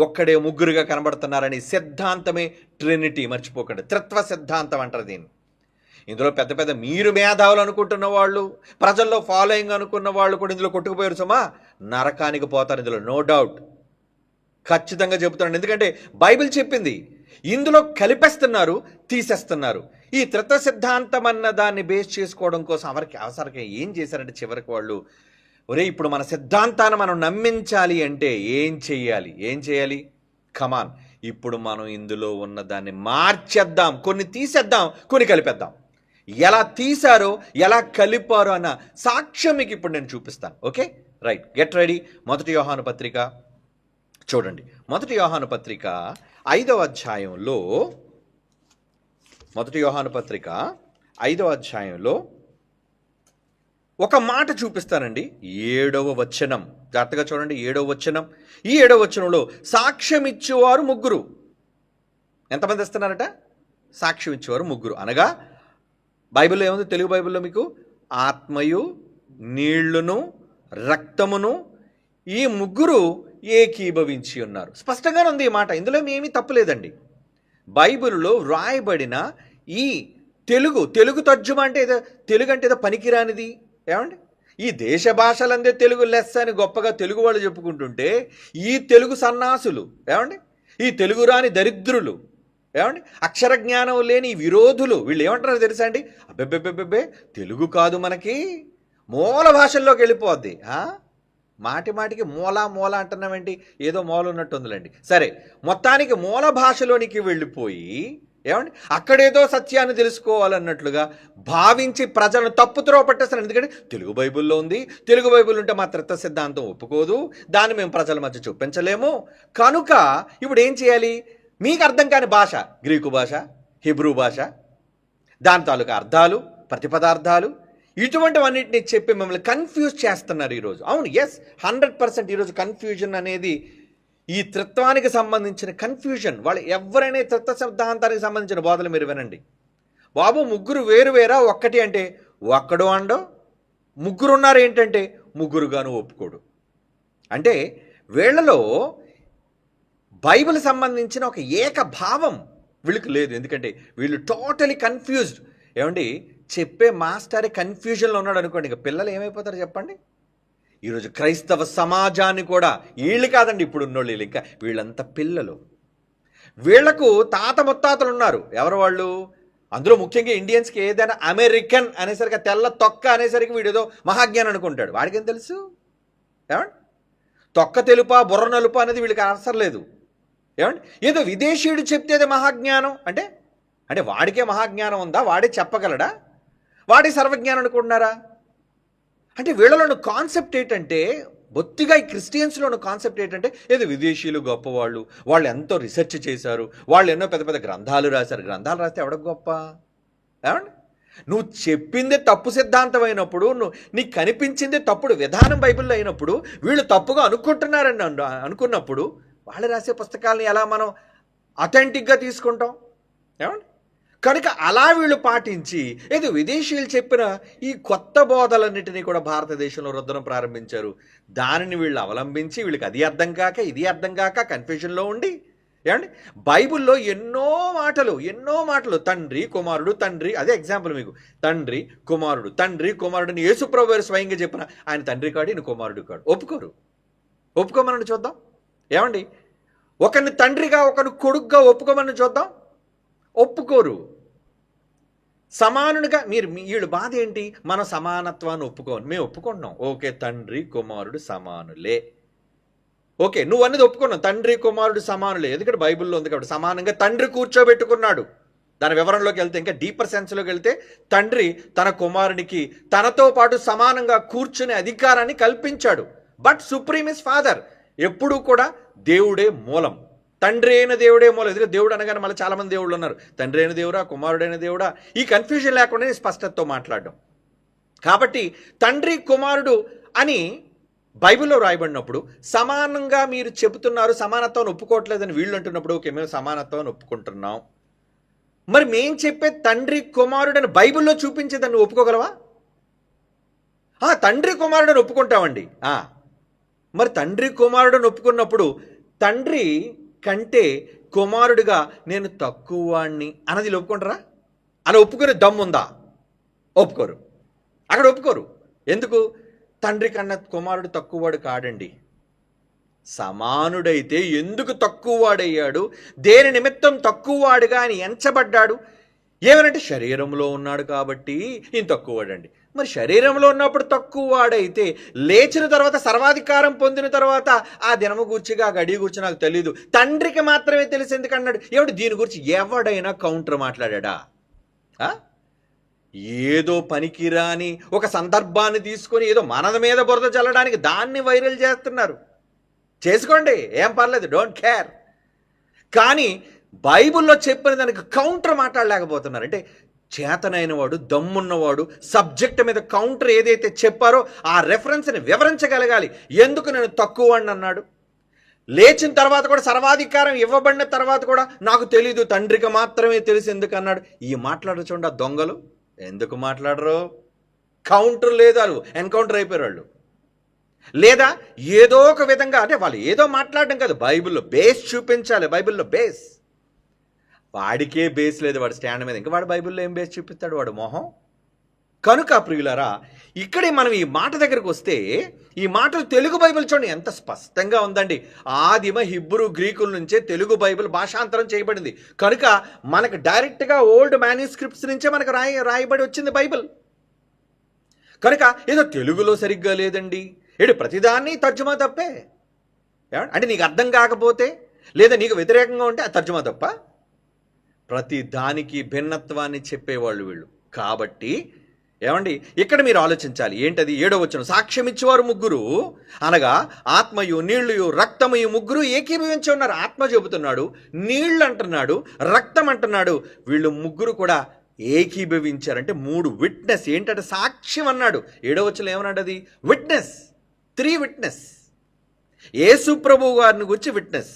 ఒక్కడే ముగ్గురుగా కనబడుతున్నారని సిద్ధాంతమే ట్రినిటీ. మర్చిపోకండి, త్రిత్వ సిద్ధాంతం అంటారు దీన్ని. ఇందులో పెద్ద పెద్ద మీరు మేధావులు అనుకుంటున్న వాళ్ళు, ప్రజల్లో ఫాలోయింగ్ అనుకున్న వాళ్ళు కూడా ఇందులో కొట్టుకుపోయారు. సుమా నరకానికి పోతారు ఇందులో, నో డౌట్. ఖచ్చితంగా చెబుతున్నాను. ఎందుకంటే బైబిల్ చెప్పింది. ఇందులో కలిపేస్తున్నారు, తీసేస్తున్నారు. ఈ త్రిత్వ సిద్ధాంతం అన్న దాన్ని బేస్ చేసుకోవడం కోసం అవసరం ఏం చేశారంటే చివరికి వాళ్ళు, ఒరే ఇప్పుడు మన సిద్ధాంతాన్ని మనం నమ్మించాలి అంటే ఏం చేయాలి? కమాన్, ఇప్పుడు మనం ఇందులో ఉన్న దాన్ని మార్చేద్దాం, కొన్ని తీసేద్దాం, కొన్ని కలిపేద్దాం. ఎలా తీశారో ఎలా కలిపారో అన్న సాక్ష్యం మీకు ఇప్పుడు నేను చూపిస్తాను. Okay, right, get ready. మొదటి యోహాను పత్రిక చూడండి. మొదటి యోహాను పత్రిక 5వ అధ్యాయంలో, మొదటి యోహాను పత్రిక 5వ అధ్యాయంలో ఒక మాట చూపిస్తానండి. 7వ వచనం జాగ్రత్తగా చూడండి. 7వ వచనం. ఈ 7వ వచనంలో సాక్ష్యం ఇచ్చేవారు ముగ్గురు. ఎంతమంది ఇస్తున్నారట? సాక్ష్యం ఇచ్చేవారు ముగ్గురు. అనగా బైబిల్లో ఏముంది? తెలుగు బైబిల్లో మీకు ఆత్మయు, నీళ్లును, రక్తమును, ఈ ముగ్గురు ఏకీభవించి ఉన్నారు. స్పష్టంగానే ఉంది ఈ మాట. ఇందులో ఏమీ తప్పులేదండి. బైబిల్లో వ్రాయబడిన ఈ తెలుగు తర్జుమా అంటే తెలుగు అంటే ఏదో పనికిరానిది. ఏమండి ఈ దేశ భాషలందే తెలుగు లెస్స అని గొప్పగా తెలుగు వాళ్ళు చెప్పుకుంటుంటే, ఈ తెలుగు సన్నాసులు, ఏమండి ఈ తెలుగు రాని దరిద్రులు, ఏమండి అక్షర జ్ఞానం లేని విరోధులు, వీళ్ళు ఏమంటారో తెలుసా అండి? అబ్బెబ్బెబ్బెబ్బే తెలుగు కాదు మనకి, మూల భాషల్లోకి వెళ్ళిపోద్ది. మాటి మాటికి మూల అంటున్నామేంటి? ఏదో మూల ఉన్నట్టు ఉందిలేండి. సరే, మొత్తానికి మూల భాషలోనికి వెళ్ళిపోయి ఏమండి అక్కడేదో సత్యాన్ని తెలుసుకోవాలన్నట్లుగా భావించి ప్రజలను తప్పుత్రోవ పట్టేస్తారు. ఎందుకంటే తెలుగు బైబిల్లో ఉంది, తెలుగు బైబిల్ ఉంటే మా త్రిత్వ సిద్ధాంతం ఒప్పుకోదు, దాన్ని మేము ప్రజల మధ్య చూపించలేము. కనుక ఇప్పుడు ఏం చేయాలి? మీకు అర్థం కాని భాష, గ్రీకు భాష, హిబ్రూ భాష, దాని తాలూకా అర్థాలు, ప్రతిపదార్థాలు, ఇటువంటివన్నిటిని చెప్పి మిమ్మల్ని కన్ఫ్యూజ్ చేస్తున్నారు ఈరోజు. అవును, ఎస్, 100% ఈరోజు కన్ఫ్యూజన్ అనేది ఈ త్రిత్వానికి సంబంధించిన కన్ఫ్యూజన్. వాళ్ళు ఎవరైనా త్రిత్వ సిద్ధాంతానికి సంబంధించిన బోధలు మీరు వినండి. బాబు ముగ్గురు వేరు వేరా, ఒక్కటి అంటే ఒక్కడు అండో, ముగ్గురు ఉన్నారు ఏంటంటే ముగ్గురుగాను ఒప్పుకోడు. అంటే వీళ్ళలో బైబిల్ సంబంధించిన ఒక ఏకభావం వీళ్ళకి లేదు. ఎందుకంటే వీళ్ళు టోటలీ కన్ఫ్యూజ్డ్. ఏమండి, చెప్పే మాస్టరే కన్ఫ్యూజన్లో ఉన్నాడు అనుకోండి, ఇక పిల్లలు ఏమైపోతారు చెప్పండి? ఈరోజు క్రైస్తవ సమాజాన్ని కూడా వీళ్ళు కాదండి ఇప్పుడు ఉన్నోళ్ళు, వీళ్ళు ఇంకా వీళ్ళంతా పిల్లలు. వీళ్లకు తాత ముత్తాతలు ఉన్నారు. ఎవరు వాళ్ళు? అందులో ముఖ్యంగా ఇండియన్స్కి ఏదైనా అమెరికన్ అనేసరికి తెల్ల తొక్క అనేసరికి వీడేదో మహాజ్ఞానం అనుకుంటాడు. వాడికేం తెలుసు? ఏమండి, తొక్క తెలుపా బుర్ర నలుపా అనేది వీళ్ళకి అవసరం లేదు. ఏమండి, ఏదో విదేశీయుడు చెప్తేదే మహాజ్ఞానం అంటే అంటే వాడికే మహాజ్ఞానం ఉందా? వాడే చెప్పగలడా? వాడే సర్వజ్ఞానం అనుకుంటున్నారా? అంటే వీళ్ళలోని కాన్సెప్ట్ ఏంటంటే, బొత్తిగా ఈ క్రిస్టియన్స్లోని కాన్సెప్ట్ ఏంటంటే, ఏదో విదేశీయులు గొప్పవాళ్ళు, వాళ్ళు ఎంతో రీసెర్చ్ చేశారు, వాళ్ళు ఎన్నో పెద్ద పెద్ద గ్రంథాలు రాశారు. గ్రంథాలు రాస్తే ఎవడ గొప్ప? ఏమండి, నువ్వు చెప్పిందే తప్పు సిద్ధాంతం అయినప్పుడు, నీకు కనిపించిందే తప్పుడు విధానం బైబిల్లో అయినప్పుడు, వీళ్ళు తప్పుగా అనుకుంటున్నారని అనుకున్నప్పుడు వాళ్ళు రాసే పుస్తకాలని ఎలా మనం అథెంటిక్గా తీసుకుంటాం? ఏమండి, కనుక అలా వీళ్ళు పాటించి ఏదో విదేశీయులు చెప్పిన ఈ కొత్త బోధలన్నిటినీ కూడా భారతదేశంలో రుద్దడం ప్రారంభించారు. దానిని వీళ్ళు అవలంబించి వీళ్ళకి అది అర్థం కాక ఇది అర్థం కాక కన్ఫ్యూజన్లో ఉండి, ఏమండి, బైబిల్లో ఎన్నో మాటలు తండ్రి కుమారుడు, తండ్రి, అదే ఎగ్జాంపుల్ మీకు, తండ్రి కుమారుడు అని యేసుప్రభువు వారు స్వయంగా చెప్పిన ఆయన తండ్రి కాడు, ఈయన కుమారుడు కాడు. ఒప్పుకోమని చూద్దాం. ఏమండి, ఒకరిని తండ్రిగా ఒకరిని కొడుకుగా ఒప్పుకోమని చూద్దాం. ఒప్పుకోరు. సమానునిగా వీళ్ళు బాధ ఏంటి? మన సమానత్వాన్ని ఒప్పుకోను. మేము ఒప్పుకుంటున్నాం. ఓకే, తండ్రి కుమారుడు సమానులే. ఓకే, నువ్వు అన్నది ఒప్పుకున్నావు, తండ్రి కుమారుడు సమానులే. ఎందుకంటే బైబిల్లో ఉంది కాబట్టి సమానంగా తండ్రి కూర్చోబెట్టుకున్నాడు. దాని వివరంలోకి వెళ్తే, ఇంకా డీపర్ సెన్స్లోకి వెళ్తే, తండ్రి తన కుమారునికి తనతో పాటు సమానంగా కూర్చునే అధికారాన్ని కల్పించాడు. But supreme is father. ఎప్పుడూ కూడా దేవుడే మూలం, తండ్రి అయిన దేవుడే మూలం. ఎందుకంటే దేవుడు అనగానే మళ్ళీ చాలామంది దేవుళ్ళు ఉన్నారు. తండ్రి అయిన దేవుడా, కుమారుడైన దేవుడా, ఈ కన్ఫ్యూజన్ లేకుండా స్పష్టతతో మాట్లాడడం. కాబట్టి తండ్రి కుమారుడు అని బైబిల్లో రాయబడినప్పుడు సమానంగా మీరు చెబుతున్నారు, సమానత్వాన్ని ఒప్పుకోవట్లేదని వీళ్ళు అంటున్నప్పుడు, ఓకే మేము సమానత్వాన్ని ఒప్పుకుంటున్నాం. మరి మేం చెప్పే తండ్రి కుమారుడు అని బైబిల్లో చూపించేదాన్ని ఒప్పుకోగలవా? తండ్రి కుమారుడని ఒప్పుకుంటామండి. మరి తండ్రి కుమారుడని ఒప్పుకున్నప్పుడు తండ్రి కంటే కుమారుడిగా నేను తక్కువ వాణ్ణి అన్నది ఒప్పుకుంటారా? అలా ఒప్పుకునే దమ్ముందా? ఒప్పుకోరు. అక్కడ ఒప్పుకోరు. ఎందుకు? తండ్రి కన్నా కుమారుడు తక్కువవాడు కాడండి. సమానుడైతే ఎందుకు తక్కువవాడయ్యాడు? దేని నిమిత్తం తక్కువవాడుగా ఆయన ఎంచబడ్డాడు? ఏమనంటే శరీరంలో ఉన్నాడు కాబట్టి ఈయన తక్కువవాడండి. మరి శరీరంలో ఉన్నప్పుడు తక్కువ వాడైతే లేచిన తర్వాత సర్వాధికారం పొందిన తర్వాత ఆ దినము గూర్చిగా ఆ గడి గురించి నాకు తెలీదు, తండ్రికి మాత్రమే తెలిసి ఎందుకన్నాడు? ఏమిటి దీని గురించి ఎవడైనా కౌంటర్ మాట్లాడా? ఏదో పనికిరాని ఒక సందర్భాన్ని తీసుకొని ఏదో మనద మీద బురద చల్లడానికి దాన్ని వైరల్ చేస్తున్నారు. చేసుకోండి, ఏం పర్లేదు, డోంట్ కేర్. కానీ బైబిల్లో చెప్పిన దానికి కౌంటర్ మాట్లాడలేకపోతున్నారు. అంటే చేతనైన వాడు, దమ్మున్నవాడు సబ్జెక్ట్ మీద కౌంటర్ ఏదైతే చెప్పారో ఆ రెఫరెన్స్ని వివరించగలగాలి. ఎందుకు నేను తక్కువ వాడిని అన్నాడు? లేచిన తర్వాత కూడా సర్వాధికారం ఇవ్వబడిన తర్వాత కూడా నాకు తెలీదు, తండ్రికి మాత్రమే తెలిసి ఎందుకు అన్నాడు? ఈ మాట్లాడచూడ దొంగలు ఎందుకు మాట్లాడరు? కౌంటర్ లేదు, వాళ్ళు ఎన్కౌంటర్ అయిపోయారు వాళ్ళు. లేదా ఏదో ఒక విధంగా, అంటే వాళ్ళు ఏదో మాట్లాడడం కాదు, బైబిల్లో బేస్ చూపించాలి. బైబిల్లో బేస్, వాడికే బేస్ లేదు వాడు స్టాండ్ మీద, ఇంకా వాడు బైబిల్లో ఏం బేస్ చూపిస్తాడు వాడు మొహం. కనుక ప్రియులారా, ఇక్కడే మనం ఈ మాట దగ్గరకు వస్తే, ఈ మాటలు తెలుగు బైబిల్ చూడండి ఎంత స్పష్టంగా ఉందండి. ఆదిమ హిబ్రూ గ్రీకుల నుంచే తెలుగు బైబిల్ భాషాంతరం చేయబడింది. కనుక మనకు డైరెక్ట్గా ఓల్డ్ మాన్యుస్క్రిప్ట్స్ నుంచే మనకు రాయబడి వచ్చింది బైబిల్. కనుక ఏదో తెలుగులో సరిగ్గా లేదండి, ప్రతిదాన్ని తర్జుమా తప్పే. అంటే నీకు అర్థం కాకపోతే లేదా నీకు వ్యతిరేకంగా ఉంటే ఆ తర్జుమా తప్ప. ప్రతి దానికి భిన్నత్వాన్ని చెప్పేవాళ్ళు వీళ్ళు. కాబట్టి ఇక్కడ మీరు ఆలోచించాలి. ఏంటది? 7వ వచనం, సాక్ష్యం ఇచ్చేవారు ముగ్గురు అనగా ఆత్మయు నీళ్లు రక్తమయు ముగ్గురు ఏకీభవించి ఉన్నారు. ఆత్మ చెబుతున్నాడు, నీళ్లు అంటున్నాడు, రక్తం అంటున్నాడు. వీళ్ళు ముగ్గురు కూడా ఏకీభవించారంటే 3 విట్నెస్. ఏంటంటే సాక్ష్యం అన్నాడు. 7వ వచనం ఏమన్నాడు? అది విట్నెస్. 3 విట్నెస్. యేసు ప్రభు గారిని గురించి విట్నెస్.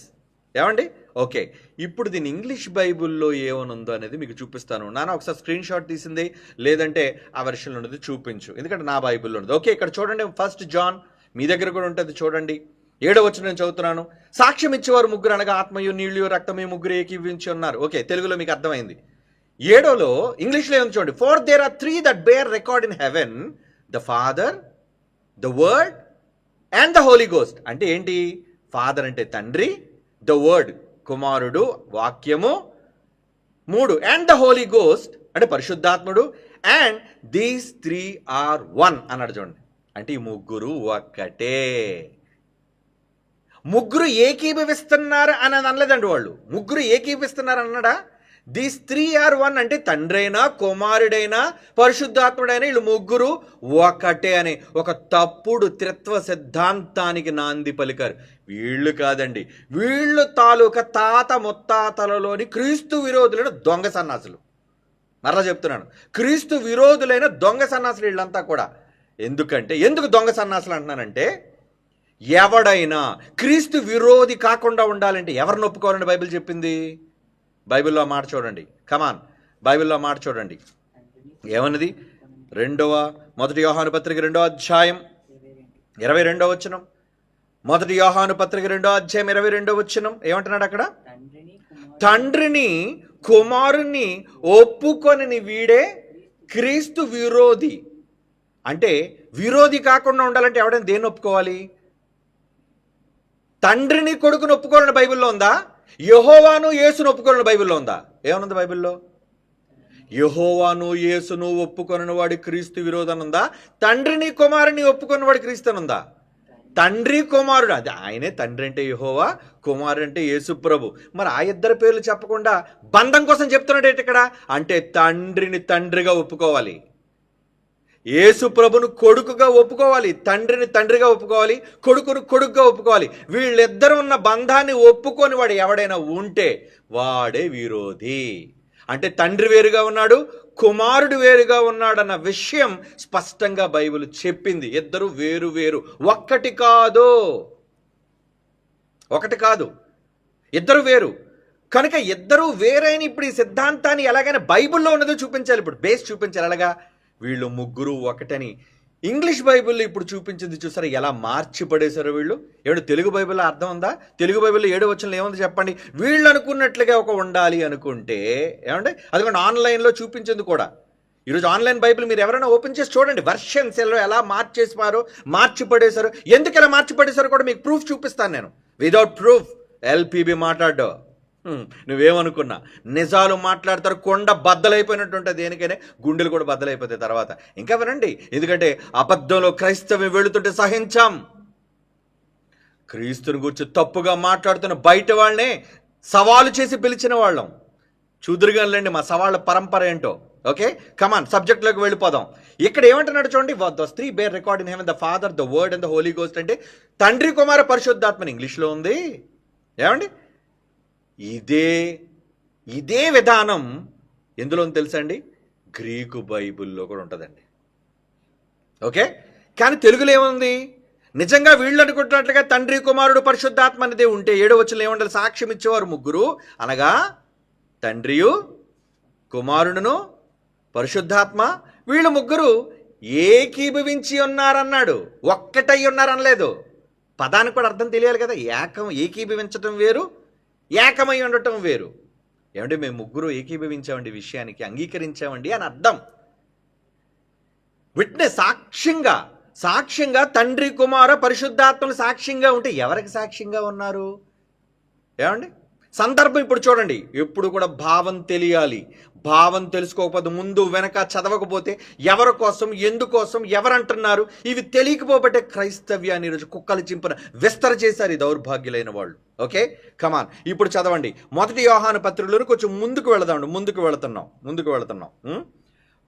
ఓకే, ఇప్పుడు దీని ఇంగ్లీష్ బైబుల్లో ఏమనుందో అనేది మీకు చూపిస్తాను. నాన్న ఒకసారి స్క్రీన్ షాట్ తీసింది, లేదంటే ఆ వెర్షన్లో ఉన్నది చూపించు, ఎందుకంటే నా బైబుల్లో ఉన్నది. ఓకే, ఇక్కడ చూడండి, 1 జాన్ మీ దగ్గర కూడా ఉంటుంది చూడండి. 7వ వచనం నేను చదువుతున్నాను. సాక్ష్యం ఇచ్చేవారు ముగ్గురు అనగా ఆత్మయు నీళ్లు రక్తమయు ముగ్గురు ఏకీవించి ఉన్నారు. ఓకే, తెలుగులో మీకు అర్థమైంది. 7లో ఇంగ్లీష్లో ఏముంది చూడండి. For there are 3 that bear record in heaven, the Father, the Word and the Holy Ghost. అంటే ఏంటి? ఫాదర్ అంటే తండ్రి, ద వర్డ్ కుమారుడు, వాక్యము, 3 అండ్ ద హోలీ గోస్ట్ అంటే పరిశుద్ధాత్ముడు, అండ్ దీస్ 3 are 1 అన్నాడు చూడండి. అంటే ఈ ముగ్గురు ఒక్కటే. ముగ్గురు ఏకీభవిస్తున్నారు అని అనలేదండి వాళ్ళు. ముగ్గురు ఏకీభవిస్తున్నారు అన్నాడా? దీస్ 3 are 1 అంటే తండ్రైనా కుమారుడైనా పరిశుద్ధాత్ముడైనా వీళ్ళు ముగ్గురు ఒకటే అని ఒక తప్పుడు త్రిత్వ సిద్ధాంతానికి నాంది పలికారు. వీళ్ళు కాదండి, వీళ్ళు తాలూకా తాత ముత్తాతలలోని క్రీస్తు విరోధులైన దొంగ సన్నాసులు. మరలా చెప్తున్నాను, క్రీస్తు విరోధులైన దొంగ సన్నాసులు వీళ్ళంతా కూడా. ఎందుకు దొంగ సన్నాసులు అంటున్నానంటే, ఎవడైనా క్రీస్తు విరోధి కాకుండా ఉండాలంటే ఎవరిని ఒప్పుకోవాలని బైబిల్ చెప్పింది? బైబిల్లో మాట చూడండి, కమాన్, బైబిల్లో మాట చూడండి. ఏమన్నది? 1 యోహాను పత్రిక 2వ అధ్యాయం 22వ వచనం. 1 యోహాను పత్రిక 2వ అధ్యాయం 22వ వచనం ఏమంటున్నాడు అక్కడ? తండ్రిని కుమారుని ఒప్పుకొని వీడే క్రీస్తు విరోధి. అంటే విరోధి కాకుండా ఉండాలంటే ఎవడైనా దేన్ని ఒప్పుకోవాలి? తండ్రిని కొడుకుని ఒప్పుకోవాలని బైబిల్లో ఉందా? యెహోవాను యేసును ఒప్పుకోవాలని బైబిల్లో ఉందా? ఏమనుంది బైబిల్లో? యెహోవాను యేసును ఒప్పుకొనిన వాడి క్రీస్తు విరోధం ఉందా? తండ్రిని కుమారుని ఒప్పుకున్న వాడి క్రీస్తు ఉందా? తండ్రి కుమారుడు, అది ఆయనే. తండ్రి అంటే యెహోవా, కుమారుడు అంటే యేసు ప్రభు. మరి ఆ ఇద్దరు పేర్లు చెప్పకుండా బంధం కోసం చెప్తున్నాడు ఏంటి ఇక్కడ? అంటే తండ్రిని తండ్రిగా ఒప్పుకోవాలి, యేసు ప్రభును కొడుకుగా ఒప్పుకోవాలి, తండ్రిని తండ్రిగా ఒప్పుకోవాలి, కొడుకును కొడుకుగా ఒప్పుకోవాలి. వీళ్ళిద్దరు ఉన్న బంధాన్ని ఒప్పుకొని వాడు ఎవడైనా ఉంటే వాడే విరోధి. అంటే తండ్రి వేరుగా ఉన్నాడు, కుమారుడు వేరుగా ఉన్నాడన్న విషయం స్పష్టంగా బైబిల్ చెప్పింది. ఇద్దరు వేరు వేరు, ఒకటి కాదు, ఇద్దరు వేరు. కనుక ఇద్దరు వేరైన ఇప్పుడు ఈ సిద్ధాంతాన్ని ఎలాగైనా బైబిల్లో ఉన్నదో చూపించాలి. ఇప్పుడు బేస్ చూపించాలి. ఎలాగా? వీళ్ళు ముగ్గురు ఒకటని ఇంగ్లీష్ బైబిల్లో ఇప్పుడు చూపించింది చూసారా ఎలా మార్చి పడేశారు వీళ్ళు. తెలుగు బైబిల్లో అర్థం ఉందా? తెలుగు బైబిల్లో 7వ వచనంలో ఏముంది చెప్పండి? వీళ్ళు అనుకున్నట్లుగా ఒక ఉండాలి అనుకుంటే అదిగోండి ఆన్లైన్లో చూపించింది కూడా. ఈరోజు ఆన్లైన్ బైబిల్ మీరు ఎవరైనా ఓపెన్ చేసి చూడండి, వర్షన్స్ ఎలా మార్చి పడేశారు. ఎందుకు ఎలా మార్చి పడేశారో కూడా మీకు ప్రూఫ్ చూపిస్తాను నేను. వితౌట్ ప్రూఫ్ ఎల్పిబి మాట్లాడ్డా నువ్వేమనుకున్నా నిజాలు మాట్లాడతారు. కొండ బద్దలైపోయినట్టుంటుంది, దేనికైనా గుండెలు కూడా బద్దలైపోతాయి తర్వాత. ఇంకా వినండి, ఎందుకంటే అబద్ధంలో క్రైస్తవం వెళుతుంటే సహించాం. క్రీస్తుని గురించి తప్పుగా మాట్లాడుతున్న బయట వాళ్ళనే సవాలు చేసి పిలిచిన వాళ్ళం. చూదురుగానండి మా సవాళ్ళ పరంపర ఏంటో. ఓకే, కమాన్, సబ్జెక్ట్లోకి వెళ్ళిపోదాం. ఇక్కడ ఏమంటున్నాడు చూడండి, the 3 bear record in heaven, the Father, the Word and the Holy Ghost. అంటే తండ్రి కుమార పరిశుద్ధాత్మని ఇంగ్లీష్లో ఉంది. ఇదే విధానం ఎందులో తెలుసా అండి? గ్రీకు బైబిల్లో కూడా ఉంటుందండి. ఓకే, కానీ తెలుగులో ఏముంది? నిజంగా వీళ్ళు అనుకుంటున్నట్లుగా తండ్రి కుమారుడు పరిశుద్ధాత్మ అనేది ఉంటే 7వ వచనంలో ఏముండాలి? సాక్ష్యం ఇచ్చేవారు ముగ్గురు అనగా తండ్రియు కుమారుడును పరిశుద్ధాత్మ, వీళ్ళు ముగ్గురు ఏకీభవించి ఉన్నారన్నాడు, ఒక్కటై ఉన్నారనలేదు. పదానికి కూడా అర్థం తెలియాలి కదా. ఏకీభవించటం వేరు, ఏకమై ఉండటం వేరు. మేము ముగ్గురు ఏకీభవించామండి, విషయానికి అంగీకరించామండి అని అర్థం. విట్నెస్, సాక్ష్యంగా తండ్రి కుమార పరిశుద్ధాత్మలు సాక్ష్యంగా ఉంటే ఎవరికి సాక్ష్యంగా ఉన్నారు? సందర్భం ఇప్పుడు చూడండి. ఎప్పుడు కూడా భావం తెలియాలి. భావం తెలుసుకోకపోతే, ముందు వెనక చదవకపోతే, ఎవరి కోసం, ఎందుకోసం, ఎవరంటున్నారు, ఇవి తెలియకపోబట్టే క్రైస్తవ్యాన్ని ఈరోజు కుక్కలు చింపిన విస్తర చేశారు ఈ దౌర్భాగ్యులైన వాళ్ళు. ఓకే, కమాన్, ఇప్పుడు చదవండి. 1 యోహాను పత్రికలో కొంచెం ముందుకు వెళుతున్నాం.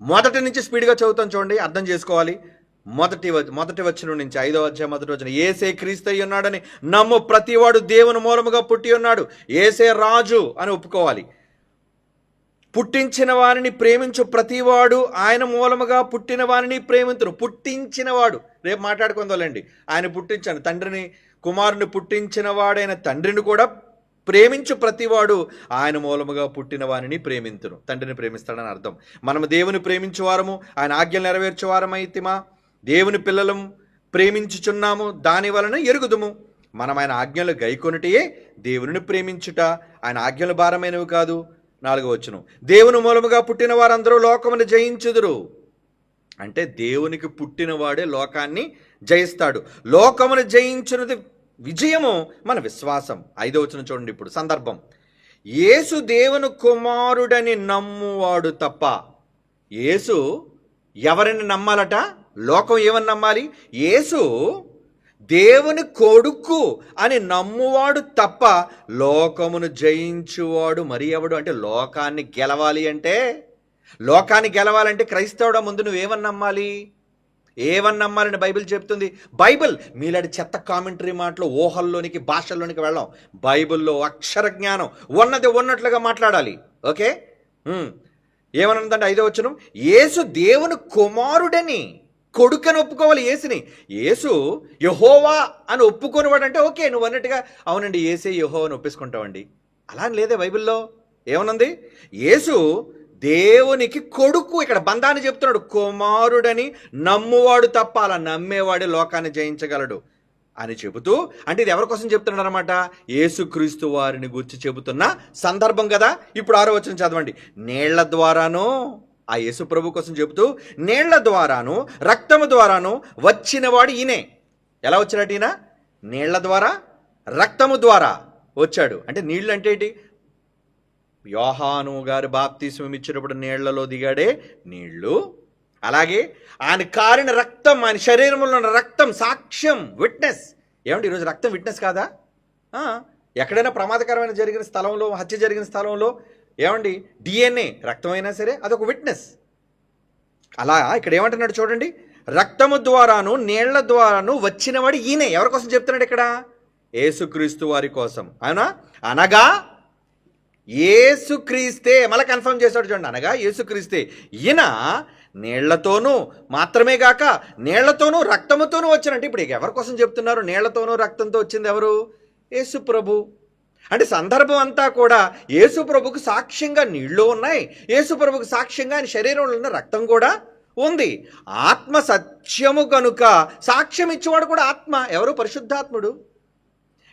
మొదటి నుంచి స్పీడ్గా చదువుతాం, చూడండి, అర్థం చేసుకోవాలి. మొదటి వచనం నుంచి 5వ అధ్యాయం 1వ వచనం. యేసే క్రీస్తు అయి ఉన్నాడని నమ్ము ప్రతివాడు దేవుని మూలముగా పుట్టి ఉన్నాడు. యేసే రాజు అని ఒప్పుకోవాలి. పుట్టించిన వారిని ప్రేమించు ప్రతివాడు ఆయన మూలముగా పుట్టిన వారిని ప్రేమించును. పుట్టించినవాడు, రేపు మాట్లాడుకుందాలండి. ఆయన పుట్టించాను, తండ్రిని కుమారుని పుట్టించిన వాడైన తండ్రిని కూడా ప్రేమించు ప్రతివాడు ఆయన మూలముగా పుట్టిన వారిని ప్రేమించును. తండ్రిని ప్రేమిస్తాడని అర్థం. మనము దేవుని ప్రేమించువారము, ఆయన ఆజ్ఞలు నెరవేర్చువారమైతిమా, దేవుని పిల్లలం ప్రేమించుచున్నాము, దాని వలన ఎరుగుదుము. మనం ఆయన ఆజ్ఞలు గైకొనుటయే దేవుని ప్రేమించుట. ఆయన ఆజ్ఞలు భారమైనవి కాదు. 4వ వచనం. దేవుని మూలముగా పుట్టిన వారందరూ లోకమును జయించుదురు. అంటే దేవునికి పుట్టినవాడే లోకాన్ని జయిస్తాడు. లోకమును జయించున్నది విజయము మన విశ్వాసం. 5వ వచనం చూడండి. ఇప్పుడు సందర్భం. యేసు దేవుని కుమారుడని నమ్మువాడు తప్ప. యేసు ఎవరిని నమ్మాలట? లోకం ఏమని నమ్మాలి? యేసు దేవుని కొడుకు అని నమ్మువాడు తప్ప లోకమును జయించువాడు మరి ఎవడు? అంటే లోకాన్ని గెలవాలంటే క్రైస్తవుడ ముందు నువ్వేమని నమ్మాలి? ఏమని నమ్మాలని బైబిల్ చెప్తుంది. బైబిల్ మీలాంటి చెత్త కామెంటరీ మాటలు ఊహల్లోనికి, భాషల్లోనికి వెళ్ళాం. బైబిల్లో అక్షర జ్ఞానం ఉన్నది ఉన్నట్లుగా మాట్లాడాలి. ఓకే, ఏమనుందంటే 5వ వచనం. యేసు దేవుని కుమారుడని, కొడుకని ఒప్పుకోవాలి యేసుని. యేసు యెహోవా అని ఒప్పుకోనివాడంటే ఓకే, నువ్వు అన్నట్టుగా అవునండి యేసే యెహోవా అని ఒప్పేసుకుంటావండి. అలా అని లేదే బైబిల్లో. ఏమనుంది? యేసు దేవునికి కొడుకు. ఇక్కడ బంధాన్ని చెప్తున్నాడు. కుమారుడని నమ్మువాడు తప్ప, అలా నమ్మేవాడే లోకాన్ని జయించగలడు అని చెబుతూ, అంటే ఇది ఎవరి కోసం చెప్తున్నాడు అనమాట? యేసుక్రీస్తు వారిని గురించి చెబుతున్న సందర్భం కదా. ఇప్పుడు 6వ వచనం చదవండి. నీళ్ల ద్వారాను, ఆ యేసు ప్రభు కోసం చెబుతూ, నీళ్ల ద్వారాను రక్తము ద్వారాను వచ్చినవాడు ఈయనే. ఎలా వచ్చాడట ఈయన? నీళ్ల ద్వారా రక్తము ద్వారా వచ్చాడు. అంటే నీళ్ళు అంటే ఏంటి? యోహాను గారు బాప్తిస్మం ఇచ్చినప్పుడు నీళ్లలో దిగాడే నీళ్లు. అలాగే ఆయన కారిన రక్తం, ఆయన శరీరంలో ఉన్న రక్తం సాక్ష్యం, విట్నెస్. ఏమంటే ఈరోజు రక్తం విట్నెస్ కాదా? ఎక్కడైనా ప్రమాదకరమైన జరిగిన స్థలంలో, హత్య జరిగిన స్థలంలో ఏమండి DNA రక్తం అయినా సరే అదొక విట్నెస్. అలా ఇక్కడ ఏమంటున్నాడు చూడండి. రక్తము ద్వారాను నీళ్ల ద్వారాను వచ్చినవాడు ఈయనే. ఎవరి కోసం చెప్తున్నాడు ఇక్కడ? యేసుక్రీస్తు వారి కోసం. అవునా? అనగా యేసుక్రీస్తే. మళ్ళీ కన్ఫర్మ్ చేశాడు చూడండి. అనగా యేసుక్రీస్తే. ఈయన నీళ్లతోనూ మాత్రమే గాక నీళ్లతోనూ రక్తముతోనూ వచ్చానంటే ఇప్పుడు ఎవరి కోసం చెప్తున్నారు? నీళ్లతోనూ రక్తంతో వచ్చింది ఎవరు? యేసు ప్రభు. అంటే సందర్భం అంతా కూడా యేసు ప్రభుకు సాక్ష్యంగా నీళ్లు ఉన్నాయి, యేసు ప్రభుకు సాక్ష్యంగా ఆయన శరీరంలో ఉన్న రక్తం కూడా ఉంది. ఆత్మ సత్యము కనుక సాక్ష్యం ఇచ్చేవాడు కూడా ఆత్మ. ఎవరు? పరిశుద్ధాత్ముడు.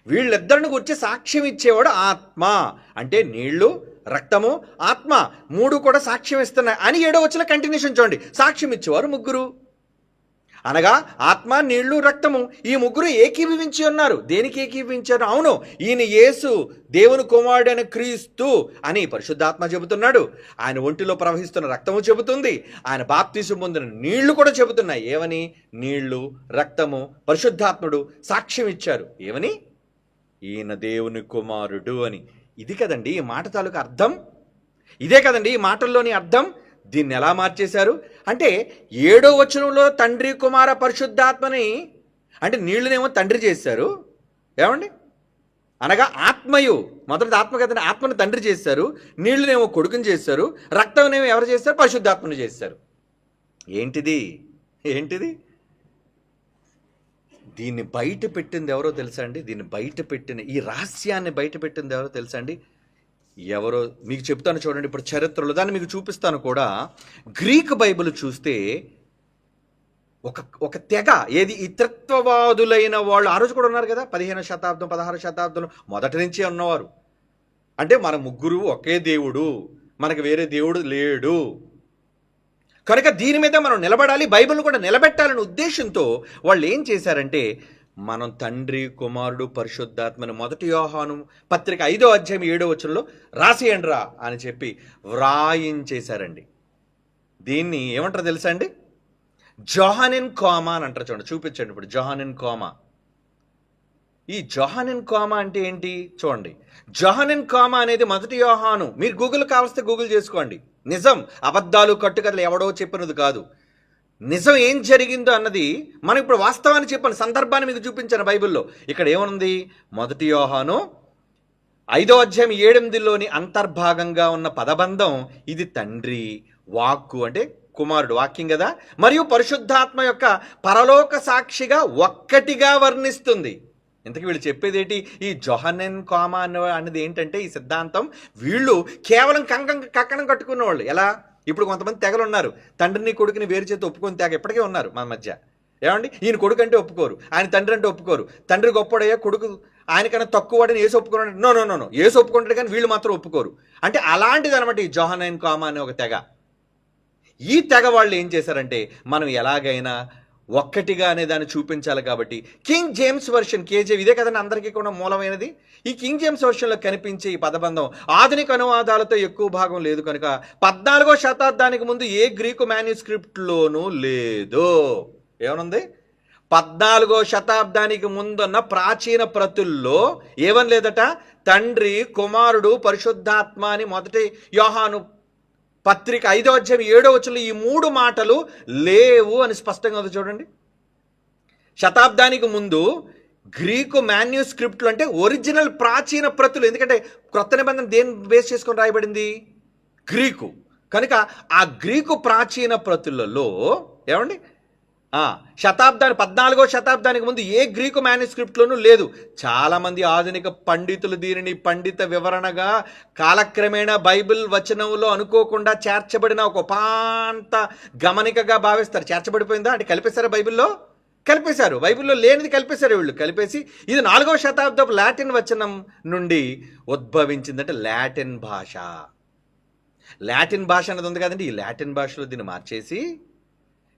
వీళ్ళిద్దరిని గురించి సాక్ష్యం ఇచ్చేవాడు ఆత్మ. అంటే నీళ్లు, రక్తము, ఆత్మ 3 కూడా సాక్ష్యం ఇస్తున్నాయి అని 7వ వచనం కంటిన్యూషన్ చూడండి. సాక్ష్యం ఇచ్చేవారు 3. అనగా ఆత్మ, నీళ్లు, రక్తము, ఈ 3 ఏకీభవించి ఉన్నారు. దేనికి ఏకీభవించారు? అవును, ఈయన యేసు దేవుని కుమారుడైన క్రీస్తు అని పరిశుద్ధాత్మ చెబుతున్నాడు. ఆయన ఒంటిలో ప్రవహిస్తున్న రక్తము చెబుతుంది. ఆయన బాప్తిసం పొందిన నీళ్లు కూడా చెబుతున్నాయి. ఏమని? నీళ్లు, రక్తము, పరిశుద్ధాత్ముడు సాక్ష్యం ఇచ్చారు. ఏమని? ఈయన దేవుని కుమారుడు అని. ఇది కదండి ఈ మాట తాలూకు అర్థం. ఇదే కదండి ఈ మాటల్లోని అర్థం. దీన్ని ఎలా మార్చేశారు అంటే 7వ వచనంలో తండ్రి, కుమార, పరిశుద్ధాత్మని, అంటే నీళ్ళనేమో తండ్రి చేశారు. ఏమండి? అనగా ఆత్మయు, మొదటి ఆత్మ కదండి, ఆత్మను తండ్రి చేశారు. నీళ్ళనేమో కొడుకుని చేశారు. రక్తంనేమో ఎవరు చేశారు? పరిశుద్ధాత్మను చేశారు. ఏంటిది? దీన్ని బయట పెట్టింది ఎవరో తెలుసా అండి? దీన్ని బయట పెట్టిన, ఈ రహస్యాన్ని బయట పెట్టింది ఎవరో తెలుసా అండి? ఎవరో మీకు చెప్తాను చూడండి. ఇప్పుడు చరిత్రలో దాన్ని మీకు చూపిస్తాను కూడా. గ్రీక్ బైబిల్ చూస్తే ఒక తెగ, ఏది ఈ త్రిత్వవాదులైన వాళ్ళు ఆ రోజు కూడా ఉన్నారు కదా. 15వ శతాబ్దం 16వ శతాబ్దంలో మొదటి నుంచే ఉన్నవారు. అంటే మన 3 ఒకే దేవుడు, మనకు వేరే దేవుడు లేడు కనుక దీని మీద మనం నిలబడాలి, బైబిల్ను కూడా నిలబెట్టాలనే ఉద్దేశంతో వాళ్ళు ఏం చేశారంటే మనం తండ్రి, కుమారుడు, పరిశుద్ధాత్మని మొదటి యోహాను పత్రిక 5వ అధ్యాయం 7వ వచనంలో రాసేయండిరా అని చెప్పి వ్రాయించేశారండి. దీన్ని ఏమంటారు తెలుసా అండి? జోహానిన్ కామా అని అంటారు. చూడండి, చూపించండి ఇప్పుడు జోహానిన్ కామా. ఈ జోహానిన్ కామా అంటే ఏంటి చూడండి. జోహానిన్ కామా అనేది మొదటి యోహాను. మీరు గూగుల్ కావలిస్తే గూగుల్ చేసుకోండి. నిజం, అబద్ధాలు, కట్టుకథలు ఎవడో చెప్పినది కాదు. నిజం ఏం జరిగిందో అన్నది మనం ఇప్పుడు వాస్తవాన్ని చెప్పాను, సందర్భాన్ని మీకు చూపించాను బైబిల్లో. ఇక్కడ ఏమనుంది? మొదటి యోహాను 5వ అధ్యాయం 8లోని అంతర్భాగంగా ఉన్న పదబంధం ఇది తండ్రి, వాక్కు అంటే కుమారుడు, వాక్యం కదా, మరియు పరిశుద్ధాత్మ యొక్క పరలోక సాక్షిగా ఒక్కటిగా వర్ణిస్తుంది. ఇంతకీ వీళ్ళు చెప్పేది ఏంటి? ఈ జోహానిన్ కామా అన్నది ఏంటంటే ఈ సిద్ధాంతం వీళ్ళు కేవలం కక్కడం కట్టుకున్న వాళ్ళు. ఎలా? ఇప్పుడు కొంతమంది తెగలు ఉన్నారు, తండ్రిని కొడుకుని వేరు చేతి ఒప్పుకొని తెగ ఇప్పటికే ఉన్నారు మన మధ్య. ఏమండి? ఈయన కొడుకు అంటే ఒప్పుకోరు, ఆయన తండ్రి అంటే ఒప్పుకోరు. తండ్రి గొప్పడయ్యా, కొడుకు ఆయనకన్నా తక్కువ వాడిని ఏసు ఒప్పుకున్నాడు. నో ఏసు ఒప్పుకుంటాడు కానీ వీళ్ళు మాత్రం ఒప్పుకోరు. అంటే అలాంటిది అనమాట ఈ జోహానిన్ కామా అనే ఒక తెగ. ఈ తెగ వాళ్ళు ఏం చేశారంటే మనం ఎలాగైనా ఒక్కటిగా అనే దాన్ని చూపించాలి కాబట్టి కింగ్ జేమ్స్ వర్షన్, కేజేవి ఇదే కదండి అందరికీ కూడా మూలమైనది. ఈ కింగ్ జేమ్స్ వర్షన్లో కనిపించే ఈ పదబంధం ఆధునిక అనువాదాలతో ఎక్కువ భాగం లేదు కనుక 14వ శతాబ్దానికి ముందు ఏ గ్రీకు మాన్యుస్క్రిప్ట్లోనూ లేదు. ఏమనుంది? 14వ శతాబ్దానికి ముందున్న ప్రాచీన ప్రతుల్లో ఏమని లేదట? తండ్రి, కుమారుడు, పరిశుద్ధాత్మ అని మొదటి యోహాను పత్రిక 5వ అధ్యాయం 7వ వచనంలో ఈ 3 మాటలు లేవు అని స్పష్టంగా ఉంది. చూడండి, శతాబ్దానికి ముందు గ్రీకు మాన్యుస్క్రిప్ట్లు అంటే ఒరిజినల్ ప్రాచీన ప్రతులు. ఎందుకంటే క్రొత్త నిబంధన దేని బేస్ చేసుకొని రాయబడింది? గ్రీకు. కనుక ఆ గ్రీకు ప్రాచీన ప్రతులలో ఏమండి 14వ శతాబ్దానికి ముందు ఏ గ్రీకు మాన్యుస్క్రిప్ట్లోనూ లేదు. చాలామంది ఆధునిక పండితులు దీనిని పండిత వివరణగా కాలక్రమేణా బైబిల్ వచనంలో అనుకోకుండా చేర్చబడిన ఒక ఉపాంత గమనికగా భావిస్తారు. చేర్చబడిపోయిందా అంటే కలిపేశారా? బైబిల్లో కలిపేశారు. బైబిల్లో లేనిది కలిపేశారు వీళ్ళు. కలిపేసి ఇది 4వ శతాబ్దపు లాటిన్ వచనం నుండి ఉద్భవించిందంటే లాటిన్ భాష. లాటిన్ భాష అనేది ఉంది కదండి, ఈ లాటిన్ భాషలో దీన్ని మార్చేసి,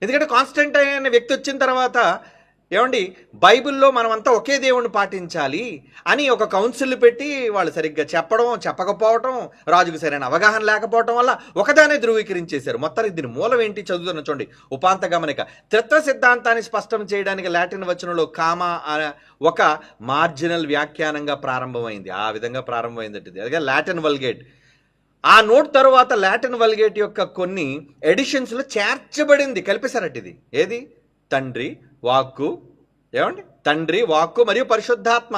ఎందుకంటే కాన్స్టంటైన్ అనే వ్యక్తి వచ్చిన తర్వాత ఏమండి బైబిల్లో మనమంతా ఒకే దేవుణ్ణి పాటించాలి అని ఒక కౌన్సిల్ పెట్టి వాళ్ళు సరిగ్గా చెప్పడం, చెప్పకపోవటం, రాజుకు సరైన అవగాహన లేకపోవటం వల్ల ఒకదానే ధృవీకరించేశారు. మొత్తానికి దీని మూలం ఏంటి చదువుతున్న చూడండి. ఉపాంత గమనిక. త్రిత్వ సిద్ధాంతాన్ని స్పష్టం చేయడానికి లాటిన్ వచనంలో కామా ఒక మార్జినల్ వ్యాఖ్యానంగా ప్రారంభమైంది. ఆ విధంగా ప్రారంభమైందంటే అదే లాటిన్ వల్గేట్. ఆ నోట్ తర్వాత లాటిన్ వల్గేట్ యొక్క కొన్ని ఎడిషన్స్లో చేర్చబడింది, కలిపేశారట. ఇది ఏది? తండ్రి, వాక్కు, ఏమండి తండ్రి, వాక్కు మరియు పరిశుద్ధాత్మ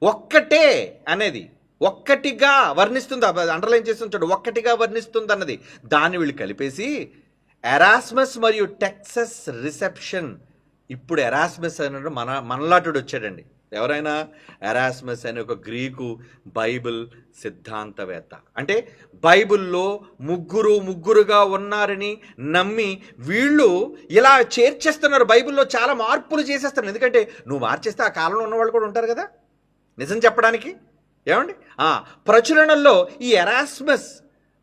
ఒక్కటే అనేది ఒక్కటిగా వర్ణిస్తుంది. అండర్లైన్ చేస్తుంది చూడండి, ఒక్కటిగా వర్ణిస్తుంది అన్నది. దాన్ని వీళ్ళు కలిపేసి ఎరాస్మస్ మరియు టెక్సస్ రిసెప్షన్. ఇప్పుడు ఎరాస్మస్ అన్నాడు మనలాటుడు వచ్చాడండి. ఎవరైనా? ఎరాస్మస్ అనే ఒక గ్రీకు బైబిల్ సిద్ధాంతవేత్త. అంటే బైబిల్లో ముగ్గురుగా ఉన్నారని నమ్మి వీళ్ళు ఇలా చేర్చేస్తున్నారు. బైబిల్లో చాలా మార్పులు చేసేస్తున్నారు. ఎందుకంటే నువ్వు మార్చేస్తే ఆ కాలంలో ఉన్నవాళ్ళు కూడా ఉంటారు కదా నిజం చెప్పడానికి. ఏమండి ప్రచురణలో ఈ ఎరాస్మస్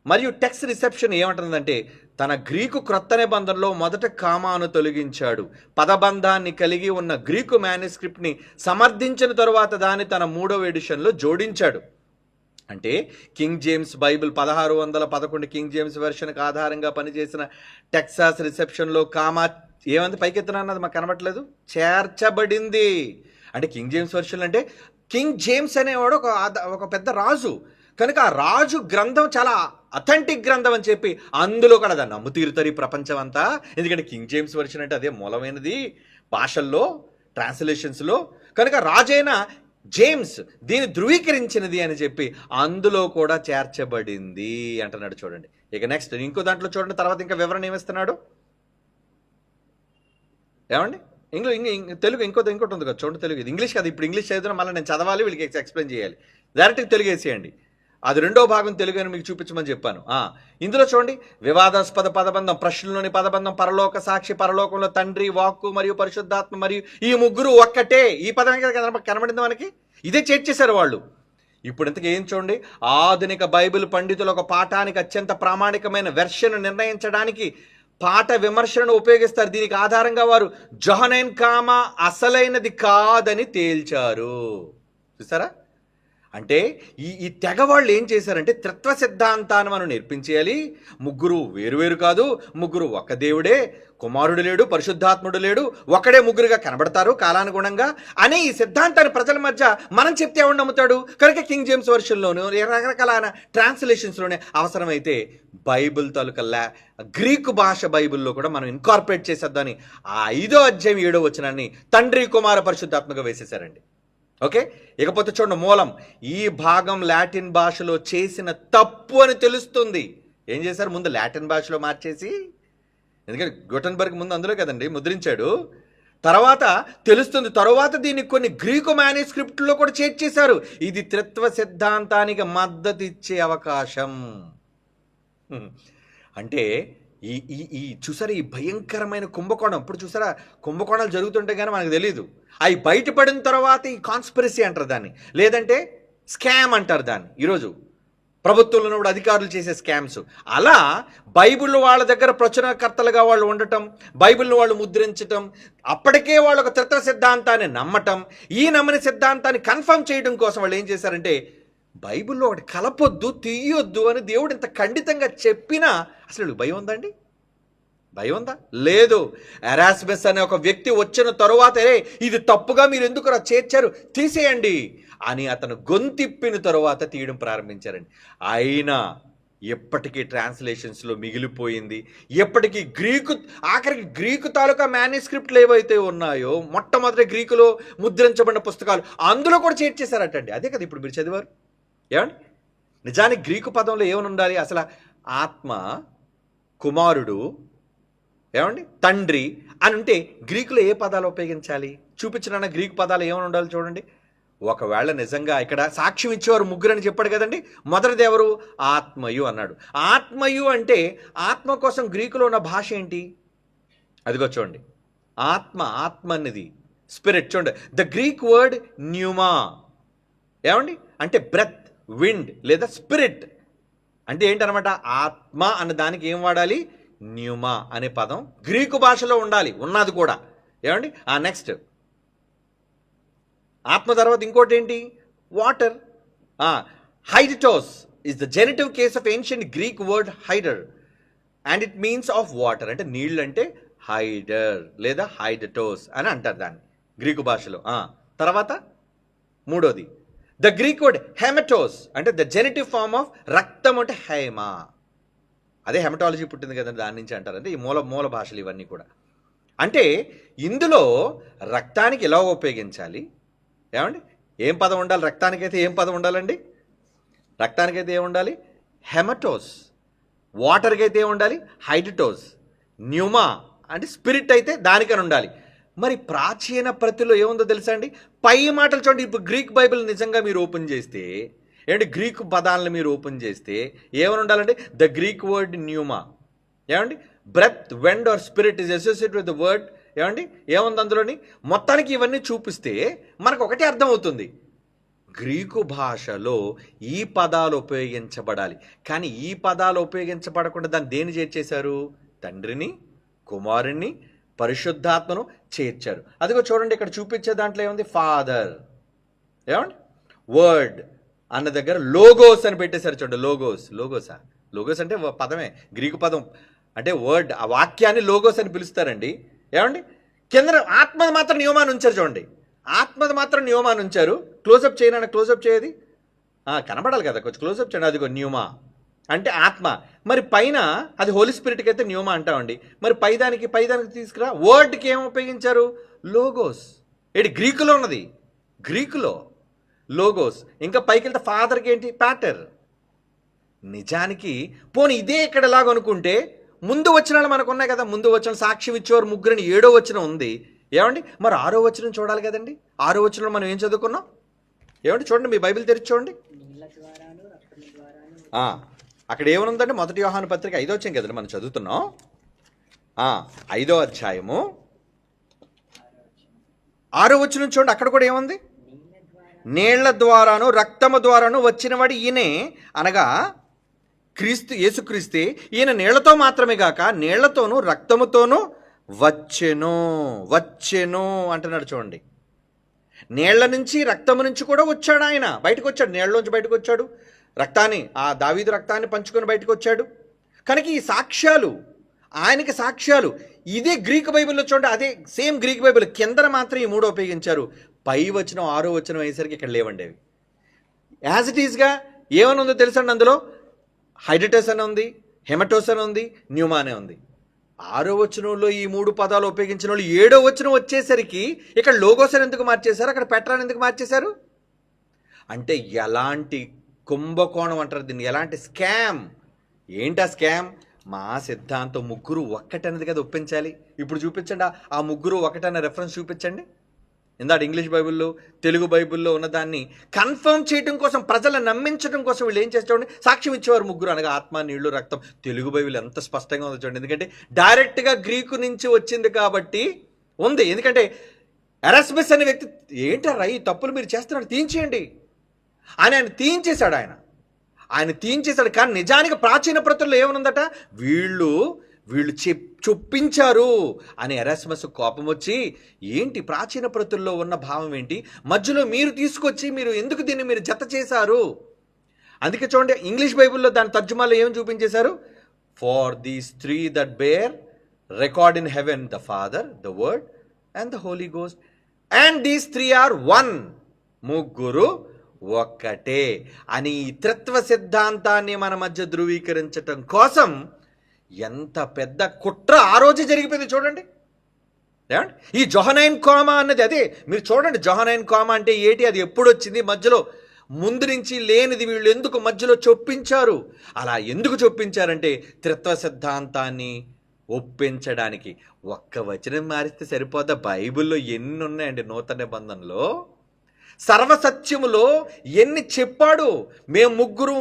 మరియు టెక్స్ రిసెప్షన్ ఏమంటుందంటే తన గ్రీకు క్రొత్త నిబంధనలో మొదట కామాను తొలగించాడు. పదబంధాన్ని కలిగి ఉన్న గ్రీకు మాన్యుస్క్రిప్ట్ని సమర్థించిన తరువాత దాన్ని తన 3వ ఎడిషన్లో జోడించాడు. అంటే King James Bible 1611 King James వెర్షన్కి ఆధారంగా పనిచేసిన టెక్సాస్ రిసెప్షన్లో కామా ఏమంది పైకెత్తున అన్నది మాకు కనబట్లేదు, చేర్చబడింది. అంటే కింగ్ జేమ్స్ వెర్షన్ అంటే కింగ్ జేమ్స్ అనేవాడు ఒక పెద్ద రాజు కనుక ఆ రాజు గ్రంథం చాలా అథెంటిక్ గ్రంథం అని చెప్పి అందులో కూడా దాన్ని నమ్ము తీరుతారు ఈ ప్రపంచం అంతా. ఎందుకంటే కింగ్ జేమ్స్ వెర్షన్ అంటే అదే మూలమైనది భాషల్లో, ట్రాన్స్లేషన్స్లో. కనుక రాజైన జేమ్స్ దీన్ని ధృవీకరించినది అని చెప్పి అందులో కూడా చేర్చబడింది అంటున్నాడు. చూడండి ఇక నెక్స్ట్ ఇంకో దాంట్లో చూడండి, తర్వాత ఇంకా వివరణ ఏమిస్తున్నాడు ఏమండి? తెలుగు ఇంకోటి ఉంది కదా చూడండి. తెలుగు ఇది ఇంగ్లీష్ కదా, ఇప్పుడు ఇంగ్లీష్ చదువుతున్నా మళ్ళీ నేను చదవాలి, వీళ్ళకి ఎక్స్ప్లెయిన్ చేయాలి. డైరెక్ట్గా తెలుగు వేసేయండి. అది 2వ భాగం తెలుగు అని మీకు చూపించమని చెప్పాను. ఇందులో చూడండి, వివాదాస్పద పదబంధం, ప్రశ్నలోని పదబంధం, పరలోక సాక్షి, పరలోకంలో తండ్రి, వాక్కు మరియు పరిశుద్ధాత్మ మరియు ఈ ముగ్గురు ఒక్కటే. ఈ పదం కనబడింది మనకి. ఇదే చేర్చేశారు వాళ్ళు. ఇప్పుడు ఇంతకీ ఏం చూడండి, ఆధునిక బైబిల్ పండితులు ఒక పాఠానికి అత్యంత ప్రామాణికమైన వెర్షన్ నిర్ణయించడానికి పాట విమర్శలను ఉపయోగిస్తారు. దీనికి ఆధారంగా వారు జొహనైన్ కామా అసలైనది కాదని తేల్చారు. చూసారా? అంటే ఈ తెగ వాళ్ళు ఏం చేశారంటే త్రిత్వ సిద్ధాంతాన్ని మనం నేర్పించేయాలి. ముగ్గురు వేరువేరు కాదు, ముగ్గురు ఒక దేవుడే, కుమారుడు లేడు, పరిశుద్ధాత్ముడు లేడు, ఒకడే ముగ్గురుగా కనబడతారు కాలానుగుణంగా అనే ఈ సిద్ధాంతాన్ని ప్రజల మధ్య మనం చెప్తే ఎవరు నమ్ముతాడు? కనుక కింగ్ జేమ్స్ వర్షన్లోను రకరకాల ట్రాన్స్లేషన్స్లోనే అవసరమైతే బైబిల్ తాలూకా గ్రీకు భాష బైబిల్లో కూడా మనం ఇన్కార్పొరేట్ చేసేద్దామని ఆ 5వ అధ్యాయం 7వ వచనాన్ని తండ్రి కుమార పరిశుద్ధాత్మగా వేసేశారండి. ఓకే, ఇకపోతే చూడండి, మూలం ఈ భాగం లాటిన్ భాషలో చేసిన తప్పు అని తెలుస్తుంది. ఏం చేశారు? ముందు లాటిన్ భాషలో మార్చేసి, ఎందుకంటే గుటెన్బర్గ్ ముందు అందులో కదండి ముద్రించాడు. తర్వాత తెలుస్తుంది, తర్వాత దీన్ని కొన్ని గ్రీకు మేనుస్క్రిప్ట్లో కూడా చేర్చేశారు. ఇది త్రిత్వ సిద్ధాంతానికి మద్దతు ఇచ్చే అవకాశం. అంటే ఈ ఈ ఈ చూసారా ఈ భయంకరమైన కుంభకోణం. ఇప్పుడు చూసారా కుంభకోణాలు జరుగుతుంటే కానీ మనకు తెలియదు. అవి బయటపడిన తర్వాత ఈ కాన్స్పిరసీ అంటారు దాన్ని, లేదంటే స్కామ్ అంటారు దాన్ని. ఈరోజు ప్రభుత్వంలో ఉన్నప్పుడు అధికారులు చేసే స్కామ్స్. అలా బైబిల్ వాళ్ళ దగ్గర ప్రచురణకర్తలుగా వాళ్ళు ఉండటం, బైబిల్ను వాళ్ళు ముద్రించటం, అప్పటికే వాళ్ళు ఒక త్రిత్వ సిద్ధాంతాన్ని నమ్మటం, ఈ నమ్మని సిద్ధాంతాన్ని కన్ఫర్మ్ చేయడం కోసం వాళ్ళు ఏం చేశారంటే బైబిల్లో ఒకటి కలపొద్దు, తీయొద్దు అని దేవుడు ఇంత ఖండితంగా చెప్పినా అసలు భయం ఉందండి? భయం ఉందా? లేదు. ఎరాస్మస్ అనే ఒక వ్యక్తి వచ్చిన తరువాత ఇది తప్పుగా మీరు ఎందుకు చేర్చారు, తీసేయండి అని అతను గొంతిప్పిన తరువాత తీయడం ప్రారంభించారండి. అయినా ఎప్పటికీ ట్రాన్స్లేషన్స్లో మిగిలిపోయింది. ఎప్పటికీ ఆఖరికి గ్రీకు తాలూకా మేనుస్క్రిప్ట్లు ఏవైతే ఉన్నాయో, మొట్టమొదటి గ్రీకులో ముద్రించబడిన పుస్తకాలు అందులో కూడా చేర్చేశారటండి. అదే కదా ఇప్పుడు మీరు చదివారు. ఏమండి? నిజానికి గ్రీకు పదంలో ఏమని ఉండాలి? అసలు ఆత్మ, కుమారుడు, ఏమండి, తండ్రి అని ఉంటే గ్రీకులో ఏ పదాలు ఉపయోగించాలి? చూపించిన గ్రీకు పదాలు ఏమని ఉండాలి చూడండి. ఒకవేళ నిజంగా ఇక్కడ సాక్ష్యం ఇచ్చేవారు ముగ్గురు అని చెప్పాడు కదండి. మొదటిది ఎవరు? ఆత్మయు అన్నాడు. ఆత్మయు అంటే ఆత్మ కోసం గ్రీకులో ఉన్న భాష ఏంటి? అదిగో చూడండి, ఆత్మ అనేది స్పిరిట్. చూడండి, ద గ్రీక్ వర్డ్ న్యూమా, ఏమండి, అంటే బ్రెత్, విండ్ లేదా స్పిరిట్ అంటే ఏంటనమాట? ఆత్మ అన్న దానికి ఏం వాడాలి? న్యూమా అనే పదం గ్రీకు భాషలో ఉండాలి, ఉన్నది కూడా. ఏమండి? నెక్స్ట్ ఆత్మ తర్వాత ఇంకోటి ఏంటి? Water. Hydatos is the genitive case of ancient Greek word hydor and it means of water. అంటే నీళ్ళు అంటే హైడర్ లేదా హైడటోస్ అని అంటారు దాన్ని గ్రీకు భాషలో. తర్వాత మూడోది ద గ్రీక్ వర్డ్ హెమటోస్, అంటే ద జెనిటివ్ ఫార్మ్ ఆఫ్ రక్తం అంటే హైమా. అదే హెమటాలజీ పుట్టింది కదండి, దాని నుంచి అంటారు. అంటే ఈ మూల భాషలు ఇవన్నీ కూడా. అంటే ఇందులో రక్తానికి ఎలా ఉపయోగించాలి? ఏమండి? ఏం పదం ఉండాలి? రక్తానికైతే ఏం పదం ఉండాలండి? రక్తానికైతే ఏం ఉండాలి? హెమటోస్. వాటర్కి అయితే ఏం ఉండాలి? హైడటోస్. న్యూమా అంటే స్పిరిట్ అయితే దానికని ఉండాలి. మరి ప్రాచీన ప్రతిలో ఏముందో తెలుసా అండి? పై మాటలు చూడండి. ఇప్పుడు గ్రీక్ బైబిల్ నిజంగా మీరు ఓపెన్ చేస్తే, ఏంటి, గ్రీకు పదాలను మీరు ఓపెన్ చేస్తే ఏమని ఉండాలండి? The Greek word pneuma. ఏమండి? Breath, wind or spirit is associated with the word. ఏమండి? ఏముంది అందులోని? మొత్తానికి ఇవన్నీ చూపిస్తే మనకు ఒకటే అర్థమవుతుంది, గ్రీకు భాషలో ఈ పదాలు ఉపయోగించబడాలి. కానీ ఈ పదాలు ఉపయోగించబడకుండా దాన్ని దేని చేర్చేశారు? తండ్రిని, కుమారుణ్ణి, పరిశుద్ధాత్మను చేర్చారు. అదిగో చూడండి, ఇక్కడ చూపించే దాంట్లో ఏముంది? ఫాదర్, ఏమండి, వర్డ్ అన్న దగ్గర లోగోస్ అని పెట్టేశారు. చూడండి, లోగోస్ అంటే పదమే, గ్రీకు పదం. అంటే వర్డ్, ఆ వాక్యాన్ని లోగోస్ అని పిలుస్తారండి. ఏమండి? కింద ఆత్మది మాత్రం నియమాన్ని ఉంచారు. చూడండి, ఆత్మది మాత్రం నియమాన్ని ఉంచారు. క్లోజప్ చేయనా? క్లోజప్ చేయది కనబడాలి కదా, కొంచెం క్లోజప్ చేయండి. అదిగో న్యూమా అంటే ఆత్మ. మరి పైన అది హోలీ స్పిరిట్కి అయితే న్యూమా అంటామండి. మరి పైదానికి తీసుకురా, వర్డ్కి ఏం ఉపయోగించారు? లోగోస్. ఏంటి? గ్రీకులో ఉన్నది, గ్రీకులో లోగోస్. ఇంకా పైకి వెళ్తే ఫాదర్కి ఏంటి? ప్యాటర్. నిజానికి పోనీ ఇదే ఇక్కడ ఎలాగ అనుకుంటే ముందు వచనాలు మనకు ఉన్నాయి కదా. ముందు వచ్చిన సాక్ష్యం ఇచ్చేవారు ముగ్గురిని 7వ వచనం ఉంది. ఏమండి? మరి 6వ వచనం చూడాలి కదండి. 6వ వచనంలో మనం ఏం చదువుకున్నాం? ఏమండి? చూడండి, మీ బైబిల్ తెరిచి చూడండి. అక్కడ ఏమనుందంటే 1 యోహాను పత్రిక 5వ అధ్యాయం కదండి మనం చదువుతున్నాం. 5వ అధ్యాయము 6వ వచనం చూడండి. అక్కడ కూడా ఏముంది? నీళ్ల ద్వారాను రక్తము ద్వారాను వచ్చినవాడు ఈయనే, అనగా యేసుక్రీస్తే ఈయన నీళ్లతో మాత్రమే గాక నీళ్లతోనూ రక్తముతోనూ వచ్చెను అంటున్నాడు చూడండి. నీళ్ల నుంచి రక్తము నుంచి కూడా వచ్చాడు ఆయన, బయటకు వచ్చాడు, నీళ్ళలోంచి బయటకు వచ్చాడు, రక్తాన్ని ఆ దావీదు రక్తాన్ని పంచుకొని బయటకు వచ్చాడు. కనుక ఈ సాక్ష్యాలు ఆయనకి సాక్ష్యాలు. ఇదే గ్రీక్ బైబిల్లో చూడండి, అదే సేమ్ గ్రీక్ బైబిల్ కిందన మాత్రం ఈ 3 ఉపయోగించారు. పై వచనం 6వ వచనం అయ్యేసరికి ఇక్కడ లేవండి అవి. యాజ్ ఇట్ ఈస్గా ఏమని ఉందో తెలుసండి, అందులో హైడ్రటస్ అని ఉంది, హెమటోస్ అని ఉంది, న్యూమా అనే ఉంది. 6వ వచనంలో ఈ 3 పదాలు ఉపయోగించిన వాళ్ళు 7వ వచనం వచ్చేసరికి ఇక్కడ లోగోస్ అని ఎందుకు మార్చేశారు, అక్కడ పెట్రాని ఎందుకు మార్చేశారు అంటే ఎలాంటి కుంభకోణం అంటారు దీన్ని, ఎలాంటి స్కామ్. ఏంటా స్కామ్? మా సిద్ధాంతం ముగ్గురు ఒక్కటనేది కదా ఒప్పించాలి. ఇప్పుడు చూపించండి, ఆ ముగ్గురు ఒకటనే రెఫరెన్స్ చూపించండి. ఇందాక ఇంగ్లీష్ బైబిల్లో తెలుగు బైబిల్లో ఉన్నదాన్ని కన్ఫర్మ్ చేయడం కోసం, ప్రజలను నమ్మించడం కోసం వీళ్ళు ఏం చేసేవాడిని, సాక్ష్యం ఇచ్చేవారు ముగ్గురు, అనగా ఆత్మ, నీళ్లు, రక్తం. తెలుగు బైబిల్ ఎంత స్పష్టంగా ఉందో చూడండి, ఎందుకంటే డైరెక్ట్గా గ్రీకు నుంచి వచ్చింది కాబట్టి ఉంది. ఎందుకంటే ఎరాస్మస్ అనే వ్యక్తి ఏంటారా ఈ తప్పులు మీరు చేస్తున్నారు తీయించేయండి ఆయన తీయించేశాడు. ఆయన తీయించేశాడు. కానీ నిజానికి ప్రాచీన ప్రతుల్లో ఏమనుందట, వీళ్ళు చొప్పించారు అని ఎరాస్మస్ కోపం వచ్చి, ఏంటి ప్రాచీన ప్రతుల్లో ఉన్న భావం ఏంటి, మధ్యలో మీరు తీసుకొచ్చి మీరు ఎందుకు దీన్ని మీరు జత చేశారు. అందుకే చూడండి ఇంగ్లీష్ బైబిల్లో దాని తర్జుమాలో ఏమి చూపించేశారు, far these 3 that bear record in heaven, the Father, the Word and the Holy Ghost, and these 3 are one. ముగ్గురు ఒక్కటే అని ఈ త్రిత్వ సిద్ధాంతాన్ని మన మధ్య ధృవీకరించటం కోసం ఎంత పెద్ద కుట్ర ఆ రోజు జరిగిపోయింది చూడండి. ఈ జొహనైన్ కోమా అన్నది అదే. మీరు చూడండి జొహనైన్ కోమా అంటే ఏంటి, అది ఎప్పుడు వచ్చింది, మధ్యలో ముందు నుంచి లేనిది వీళ్ళు ఎందుకు మధ్యలో చొప్పించారు. అలా ఎందుకు చొప్పించారంటే త్రిత్వ సిద్ధాంతాన్ని ఒప్పించడానికి. ఒక్క వచనం మారిస్తే సరిపోదా, బైబిల్లో ఎన్ని ఉన్నాయండి నూతన నిబంధనలో. సర్వసత్యములో ఎన్ని చెప్పాడు, మేము ముగ్గురు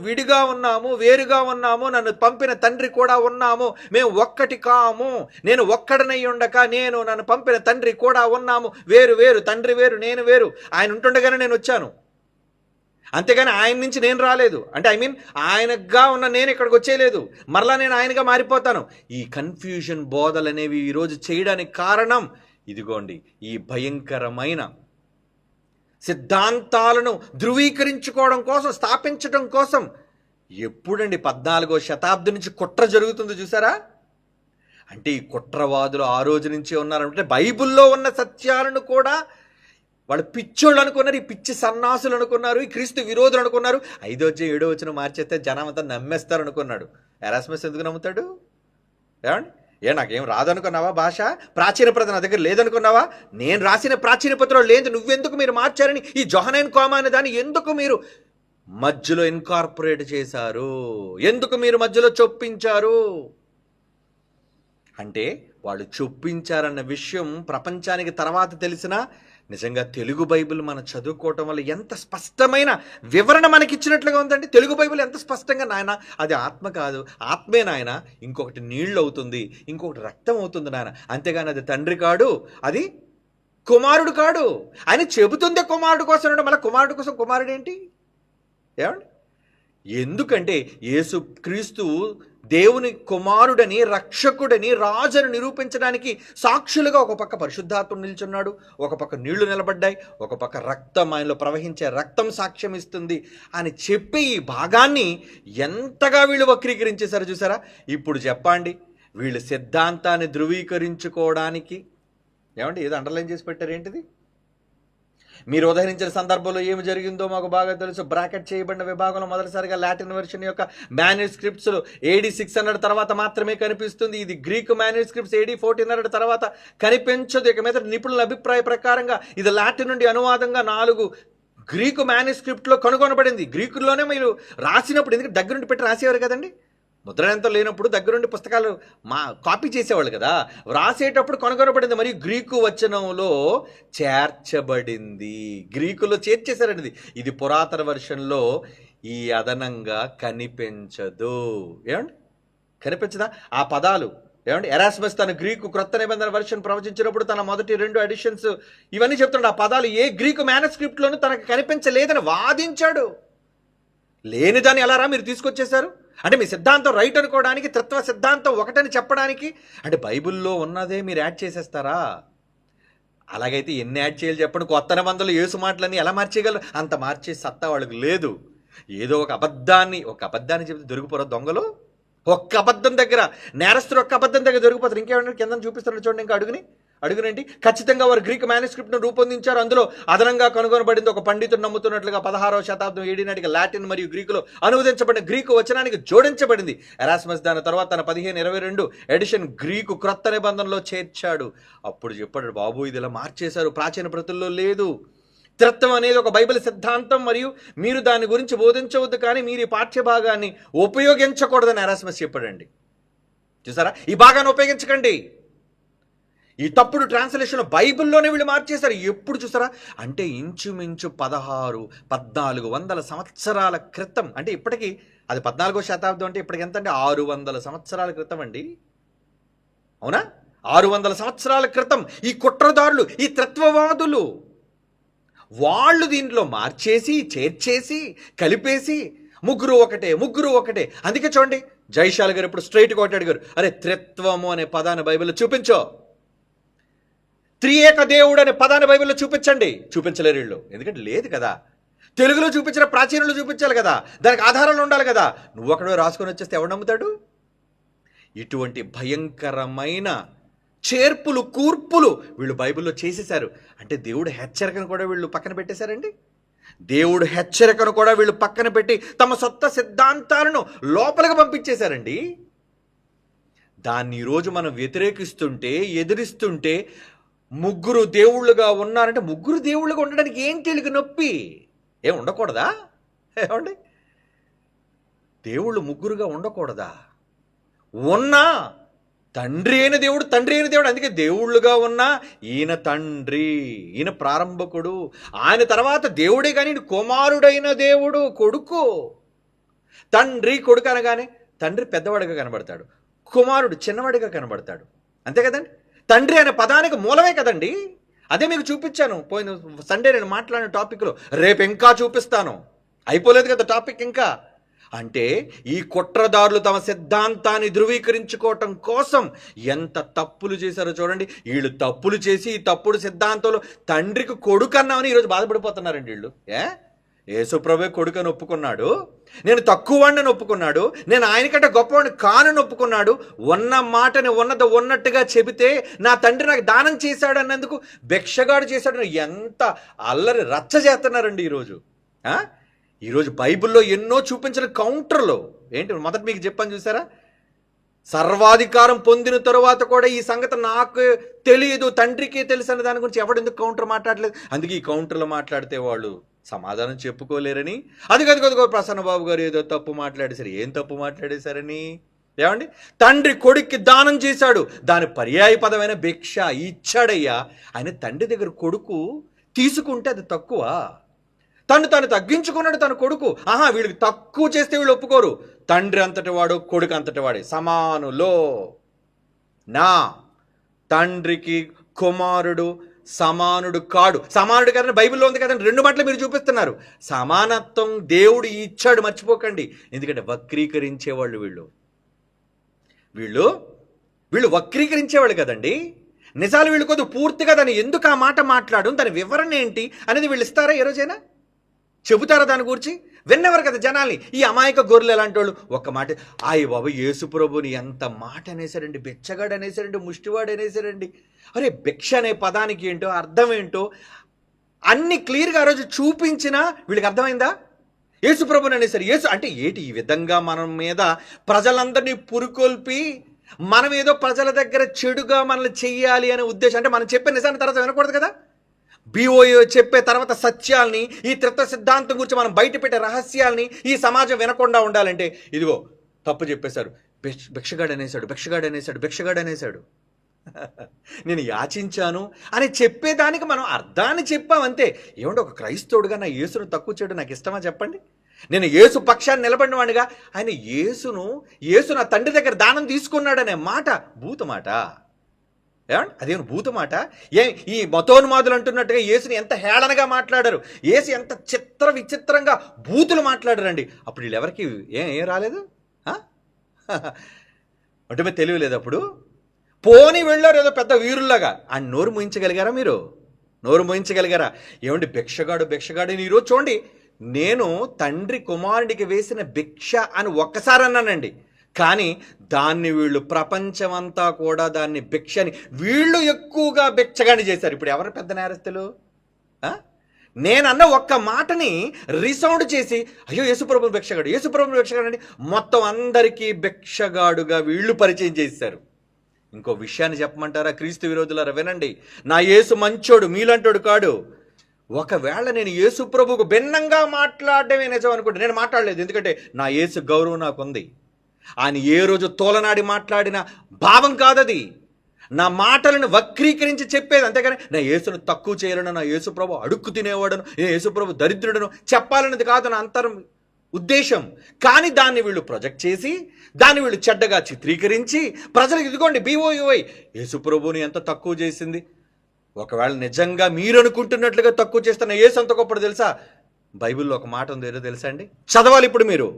విడిగా ఉన్నాము, వేరుగా ఉన్నాము, నన్ను పంపిన తండ్రి కూడా ఉన్నాము, మేము ఒక్కటి కాము, నేను ఒక్కడనై ఉండక నేను నన్ను పంపిన తండ్రి కూడా ఉన్నాము, వేరు తండ్రి వేరు నేను వేరు, ఆయన ఉంటుండగానే నేను వచ్చాను, అంతేగాని ఆయన నుంచి నేను రాలేదు. అంటే ఆయనగా ఉన్న నేను ఇక్కడికి వచ్చేయలేదు, మరలా నేను ఆయనగా మారిపోతాను. ఈ కన్ఫ్యూజన్ బోధలు అనేవి ఈరోజు చేయడానికి కారణం ఇదిగోండి, ఈ భయంకరమైన సిద్ధాంతాలను ధృవీకరించుకోవడం కోసం, స్థాపించడం కోసం. ఎప్పుడండి 14వ శతాబ్దం నుంచి కుట్ర జరుగుతుందో చూసారా. అంటే ఈ కుట్రవాదులు ఆ రోజు నుంచే ఉన్నారంటే బైబిల్లో ఉన్న సత్యాలను కూడా వాళ్ళు పిచ్చోళ్ళు అనుకున్నారు, ఈ పిచ్చి సన్నాసులు అనుకున్నారు, ఈ క్రీస్తు విరోధులు అనుకున్నారు. 5వ వచనం 7వ వచనం మార్చేస్తే జనం అంతా నమ్మేస్తారు అనుకున్నాడు. ఎరాస్మస్ ఎందుకు నమ్ముతాడు? నాకేం రాదనుకున్నావా, భాష ప్రాచీన ప్రతి నా దగ్గర లేదనుకున్నావా, నేను రాసిన ప్రాచీన పత్రంలో లేదు, నువ్వెందుకు మీరు మార్చారని ఈ జొహనైన్ కోమా అనే దాన్ని ఎందుకు మీరు మధ్యలో ఇన్కార్పొరేట్ చేశారు, ఎందుకు మీరు మధ్యలో చొప్పించారు అంటే వాళ్ళు చొప్పించారన్న విషయం ప్రపంచానికి తర్వాత తెలిసినా నిజంగా తెలుగు బైబిల్ మనం చదువుకోవటం వల్ల ఎంత స్పష్టమైన వివరణ మనకిచ్చినట్లుగా ఉందండి. తెలుగు బైబిల్ ఎంత స్పష్టంగా, నాయన అది ఆత్మ కాదు, ఆత్మే నాయన, ఇంకొకటి నీళ్ళు అవుతుంది, ఇంకొకటి రక్తం అవుతుంది నాయన, అంతేగాని అది తండ్రి కాడు, అది కుమారుడు కాడు అని చెబుతుందే. కుమారుడు కోసం మళ్ళీ కుమారుడు కోసం కుమారుడు ఏంటి ఎందుకంటే యేసు క్రీస్తు దేవుని కుమారుడని, రక్షకుడని, రాజుని నిరూపించడానికి సాక్షులుగా ఒక పక్క పరిశుద్ధాత్మ నిల్చున్నాడు, ఒక పక్క నీళ్లు నిలబడ్డాయి, ఒక పక్క రక్తం, ఆయనలో ప్రవహించే రక్తం సాక్ష్యం ఇస్తుంది అని చెప్పి ఈ భాగాన్ని ఎంతగా వీళ్ళు వక్రీకరించేశారు చూసారా. ఇప్పుడు చెప్పండి, వీళ్ళు సిద్ధాంతాన్ని ధృవీకరించుకోవడానికి ఏదో అండర్లైన్ చేసి పెట్టారు. ఏంటిది? మీరు ఉదహరించిన సందర్భంలో ఏమి జరిగిందో మాకు బాగా తెలుసు. బ్రాకెట్ చేయబడిన విభాగంలో మొదటిసారిగా లాటిన్ వెర్షన్ యొక్క మాన్యుస్క్రిప్ట్స్లో AD 600 తర్వాత మాత్రమే కనిపిస్తుంది. ఇది గ్రీకు మాన్యుస్క్రిప్ట్స్ AD 1400 తర్వాత కనిపించదు. ఇక మీద నిపుణుల అభిప్రాయ ప్రకారంగా ఇది లాటిన్ నుండి అనువాదంగా 4 గ్రీకు మాన్యుస్క్రిప్ట్లో కనుగొనబడింది. గ్రీకుల్లోనే మీరు రాసినప్పుడు, ఎందుకంటే దగ్గరుండి పెట్టి రాసేవారు కదండి, ముద్రణంతో లేనప్పుడు దగ్గరుండి పుస్తకాలు కాపీ చేసేవాళ్ళు కదా, వ్రాసేటప్పుడు కనుగొనబడింది. మరియు గ్రీకు వచనంలో చేర్చబడింది, గ్రీకులో చేర్చేశారండి. ఇది పురాతన వెర్షన్లో ఈ అదనంగా కనిపించదు. కనిపించదా ఆ పదాలు? ఎరాస్మస్ తన గ్రీకు క్రొత్త నిబంధన వెర్షన్ ప్రవచించినప్పుడు తన మొదటి 2 ఎడిషన్స్ ఇవన్నీ చెప్తున్నాడు. ఆ పదాలు ఏ గ్రీకు మాన్యుస్క్రిప్ట్లోనూ తనకు కనిపించలేదని వాదించాడు. లేనిదాన్ని ఎలారా మీరు తీసుకొచ్చేశారు? అంటే మీ సిద్ధాంతం రైట్ అనుకోవడానికి, తత్వ సిద్ధాంతం ఒకటని చెప్పడానికి, అంటే బైబిల్లో ఉన్నదే మీరు యాడ్ చేసేస్తారా? అలాగైతే ఎన్ని యాడ్ చేయాలి చెప్పండి? కొత్త నిబంధనలు యేసు మాటలన్నీ ఎలా మార్చేయగలరు? అంత మార్చే సత్తా వాళ్ళకి లేదు. ఏదో ఒక అబద్ధాన్ని చెప్తే దొరికిపోరా దొంగలు? ఒక్క అబద్ధం దగ్గర, నేరస్తుడు ఒక్క అబద్ధం దగ్గర దొరికిపోతారు. ఇంకేమన్నా కింద చూపిస్తున్నారు చూడండి, ఇంకా అడుగునండి. ఖచ్చితంగా వారు గ్రీక్ మ్యానుస్క్రిప్ట్ను రూపొందించారు. అందులో అదనంగా కనుగొనబడింది ఒక పండితుడు నమ్ముతున్నట్లుగా 16వ శతాబ్దం AD నాటికి లాటిన్ మరియు గ్రీకులో అనువదించబడిన గ్రీకు వచనానికి జోడించబడింది. ఎరాస్మస్ దాని తర్వాత తన 1522 ఎడిషన్ గ్రీకు క్రొత్త నిబంధనలో చేర్చాడు. అప్పుడు చెప్పాడు, బాబు ఇది ఇలా మార్చేశారు, ప్రాచీన ప్రతుల్లో లేదు. త్రిత్వం అనేది ఒక బైబిల్ సిద్ధాంతం, మరియు మీరు దాని గురించి బోధించవద్దు, కానీ మీరు ఈ పాఠ్య భాగాన్ని ఉపయోగించకూడదని ఎరాస్మస్ చెప్పాడండి. చూసారా, ఈ భాగాన్ని ఉపయోగించకండి. ఈ తప్పుడు ట్రాన్స్లేషన్ బైబిల్లోనే వీళ్ళు మార్చేశారు. ఎప్పుడు చూసారా, అంటే ఇంచుమించు 1400 సంవత్సరాల క్రితం. అంటే ఇప్పటికీ అది 14వ శతాబ్దం, అంటే ఇప్పటికి ఎంత అంటే 600 సంవత్సరాల క్రితం అండి. అవునా? 600 సంవత్సరాల క్రితం ఈ కుట్రదారులు, ఈ తత్వవాదులు, వాళ్ళు దీంట్లో మార్చేసి, చేర్చేసి, కలిపేసి ముగ్గురు ఒకటే. అందుకే చూడండి, జైశాల్ గారు ఇప్పుడు స్ట్రైట్గా ఒకటి అడిగారు, అరే త్రిత్వము అనే పదాన్ని బైబిల్లో చూపించో, త్రియేక దేవుడు అనే పదాన్ని బైబిల్లో చూపించలేరు వీళ్ళు. ఎందుకంటే లేదు కదా. తెలుగులో చూపించిన, ప్రాచీనంలో చూపించాలి కదా, దానికి ఆధారాలు ఉండాలి కదా. నువ్వు ఒకడే రాసుకొని వచ్చేస్తే ఎవడు నమ్ముతాడు? ఇటువంటి భయంకరమైన చేర్పులు, కూర్పులు వీళ్ళు బైబిల్లో చేసేశారు. అంటే దేవుడు హెచ్చరికను కూడా వీళ్ళు పక్కన పెట్టేశారండి. దేవుడు హెచ్చరికను కూడా వీళ్ళు పక్కన పెట్టి తమ సొంత సిద్ధాంతాలను లోపలికి పంపించేశారండి. దాన్ని ఈరోజు మనం వ్యతిరేకిస్తుంటే, ఎదిరిస్తుంటే, ముగ్గురు దేవుళ్ళుగా ఉన్నారంటే, ముగ్గురు దేవుళ్ళుగా ఉండడానికి ఏంటి వీళ్ళకి నొప్పి? ఏం ఉండకూడదా? ఏమండి, దేవుళ్ళు ముగ్గురుగా ఉండకూడదా? ఉన్నా తండ్రి అయిన దేవుడు. అందుకే దేవుళ్ళుగా ఉన్నా ఈయన తండ్రి, ఈయన ప్రారంభకుడు, ఆయన తర్వాత దేవుడే, కానీ కుమారుడైన దేవుడు, కొడుకు. తండ్రి కొడుకు అనగానే తండ్రి పెద్దవాడిగా కనబడతాడు, కుమారుడు చిన్నవాడిగా కనబడతాడు. అంతే కదండి. తండ్రి అనే పదానికి మూలమే కదండి. అదే మీకు చూపించాను పోయిన సండే నేను మాట్లాడిన టాపిక్లో. రేపు ఇంకా చూపిస్తాను, అయిపోలేదు కదా టాపిక్ ఇంకా. అంటే ఈ కుట్రదారులు తమ సిద్ధాంతాన్ని ధృవీకరించుకోవటం కోసం ఎంత తప్పులు చేశారో చూడండి. వీళ్ళు తప్పులు చేసి ఈ తప్పుడు సిద్ధాంతంలో తండ్రికి కొడుకు అన్నామని ఈరోజు బాధపడిపోతున్నారండి వీళ్ళు. యేసుప్రభువే కొడుకని ఒప్పుకున్నాడు, నేను తక్కువవాడిని ఒప్పుకున్నాడు, నేను ఆయనకంటే గొప్పవాడిని కానని ఒప్పుకున్నాడు. ఉన్న మాటని ఉన్నట్టుగా చెబితే నా తండ్రి నాకు దానం చేశాడు అన్నందుకు భిక్షగాడు చేశాడు. ఎంత అల్లరి రచ్చ చేస్తున్నారండి ఈరోజు బైబిల్లో ఎన్నో చూపించిన కౌంటర్లు ఏంటి. మొదట మీకు చెప్పని చూసారా, సర్వాధికారం పొందిన తరువాత కూడా ఈ సంగతి నాకు తెలియదు, తండ్రికి తెలుసు అనే దాని గురించి ఎవడెందుకు కౌంటర్ మాట్లాడలేదు. అందుకే ఈ కౌంటర్లో మాట్లాడితే వాళ్ళు సమాధానం చెప్పుకోలేరని. అదిగో ప్రసన్నబాబు గారు ఏదో తప్పు మాట్లాడేశారు. ఏం తప్పు మాట్లాడేశారని? ఏమండి, తండ్రి కొడుక్కి దానం చేశాడు, దాని పర్యాయ పదమైన భిక్ష ఇచ్చాడయ్యా. ఆయన తండ్రి దగ్గర కొడుకు తీసుకుంటే అది తక్కువ. తను తగ్గించుకున్నాడు తన కొడుకు. వీళ్ళకి తక్కువ చేస్తే వీళ్ళు ఒప్పుకోరు. తండ్రి అంతటి వాడు, కొడుకు అంతటి వాడే, సమానులో. నా తండ్రికి కుమారుడు సమానుడు కాడు. సమానుడు కదండి బైబిల్లో ఉంది కదండి. 2 మాటలు మీరు చూపిస్తున్నారు. సమానత్వం దేవుడు ఇచ్చాడు, మర్చిపోకండి. ఎందుకంటే వక్రీకరించేవాళ్ళు వీళ్ళు వక్రీకరించేవాళ్ళు కదండి. నిజాలు వీళ్ళు కొద్దిగా పూర్తిగా దాన్ని ఎందుకు ఆ మాట మాట్లాడు, దాని వివరణ ఏంటి అనేది వీళ్ళు ఇస్తారా? ఏ రోజైనా చెబుతారా దాని గురించి? విన్నెవరు కదా జనాల్ని. ఈ అమాయక గొర్రెలు ఎలాంటి వాళ్ళు ఒక్క మాట, బాబు యేసు ప్రభుని ఎంత మాట అనేసారండి, బిచ్చగాడు అనేసారండి, ముష్టివాడు అనేసారండి. అరే భిక్ష అనే పదానికి ఏంటో అర్థం ఏంటో అన్ని క్లియర్గా ఆ రోజు చూపించినా వీళ్ళకి అర్థమైందా? యేసు ప్రభుని అనేసారు. యేసు అంటే ఏంటి? ఈ విధంగా మనం మీద ప్రజలందరినీ పురుకొల్పి మనం ఏదో ప్రజల దగ్గర చెడుగా మనల్ని చెయ్యాలి అనే ఉద్దేశం. అంటే మనం చెప్పే నిజాన్ని తర్వాత వినకూడదు కదా. BOA చెప్పే తర్వాత సత్యాల్ని, ఈ త్రిత్వ సిద్ధాంతం గురించి మనం బయట పెట్టే రహస్యాల్ని ఈ సమాజం వినకుండా ఉండాలంటే ఇదిగో తప్పు చెప్పేశారు, భిక్షగాడు అనేసాడు నేను యాచించాను అని చెప్పేదానికి మనం అర్థాన్ని చెప్పామంతే. ఏమంటే ఒక క్రైస్తవుడుగా నా యేసును తక్కువ చేయడం నాకు ఇష్టమా చెప్పండి? నేను యేసు పక్షాన్ని నిలబడిన వాడిగా ఆయన యేసు నా తండ్రి దగ్గర దానం తీసుకున్నాడనే మాట బూతు మాట. ఏమండి అదేమి భూత మాట? ఈ మతోన్మాదులు అంటున్నట్టుగా యేసుని ఎంత హేళనగా మాట్లాడారు, యేసు ఎంత విచిత్రంగా బూతులు మాట్లాడారండి. అప్పుడు వీళ్ళు ఎవరికి ఏం రాలేదు? అంటే తెలివి లేదు అప్పుడు. పోని వెళ్ళారు ఏదో పెద్ద వీరుల్లాగా. ఆయన నోరు మూయించగలిగారా మీరు? నోరు మూయించగలిగారా? ఏమండి భిక్షగాడు ఈరోజు చూడండి, నేను తండ్రి కుమారుడికి వేసిన భిక్ష అని ఒక్కసారి అన్నానండి, కానీ దాన్ని వీళ్ళు ప్రపంచమంతా కూడా దాన్ని భిక్షని వీళ్ళు ఎక్కువగా భిక్షగాని చేశారు. ఇప్పుడు ఎవరు పెద్ద నేరస్తులు? నేనన్న ఒక్క మాటని రీసౌండ్ చేసి అయ్యో యేసుప్రభు భిక్షగాడు అని మొత్తం అందరికీ భిక్షగాడుగా వీళ్ళు పరిచయం చేశారు. ఇంకో విషయాన్ని చెప్పమంటారా? క్రీస్తు విరోధులారా వినండి, నా యేసు మంచోడు, మీలంటోడు కాడు. ఒకవేళ నేను యేసు ప్రభువుకు భిన్నంగా మాట్లాడడమే నిజం అనుకుంటే, నేను మాట్లాడలేదు, ఎందుకంటే నా యేసు గౌరవం నాకుంది. ఆయన ఏ రోజు తోలనాడి మాట్లాడిన భావం కాదది, నా మాటలను వక్రీకరించి చెప్పేది. అంతేగాని నా యేసును తక్కువ చేయలను, నా యేసు ప్రభు అడుక్కు తినేవాడును, నేను యేసు ప్రభు దరిద్రుడను చెప్పాలన్నది కాదు నా అంతరం ఉద్దేశం. కానీ దాన్ని వీళ్ళు ప్రొజెక్ట్ చేసి, దాన్ని వీళ్ళు చెడ్డగా చిత్రీకరించి ప్రజలకు ఇదిగోండి BOUI యేసు ప్రభువుని ఎంత తక్కువ చేసింది. ఒకవేళ నిజంగా మీరు అనుకుంటున్నట్లుగా తక్కువ చేస్తున్న యేసు అంత గొప్పడు తెలుసా? బైబిల్లో ఒక మాట ఉంది, ఏదో తెలుసా అండి? చదవాలి, ఇప్పుడు మీరు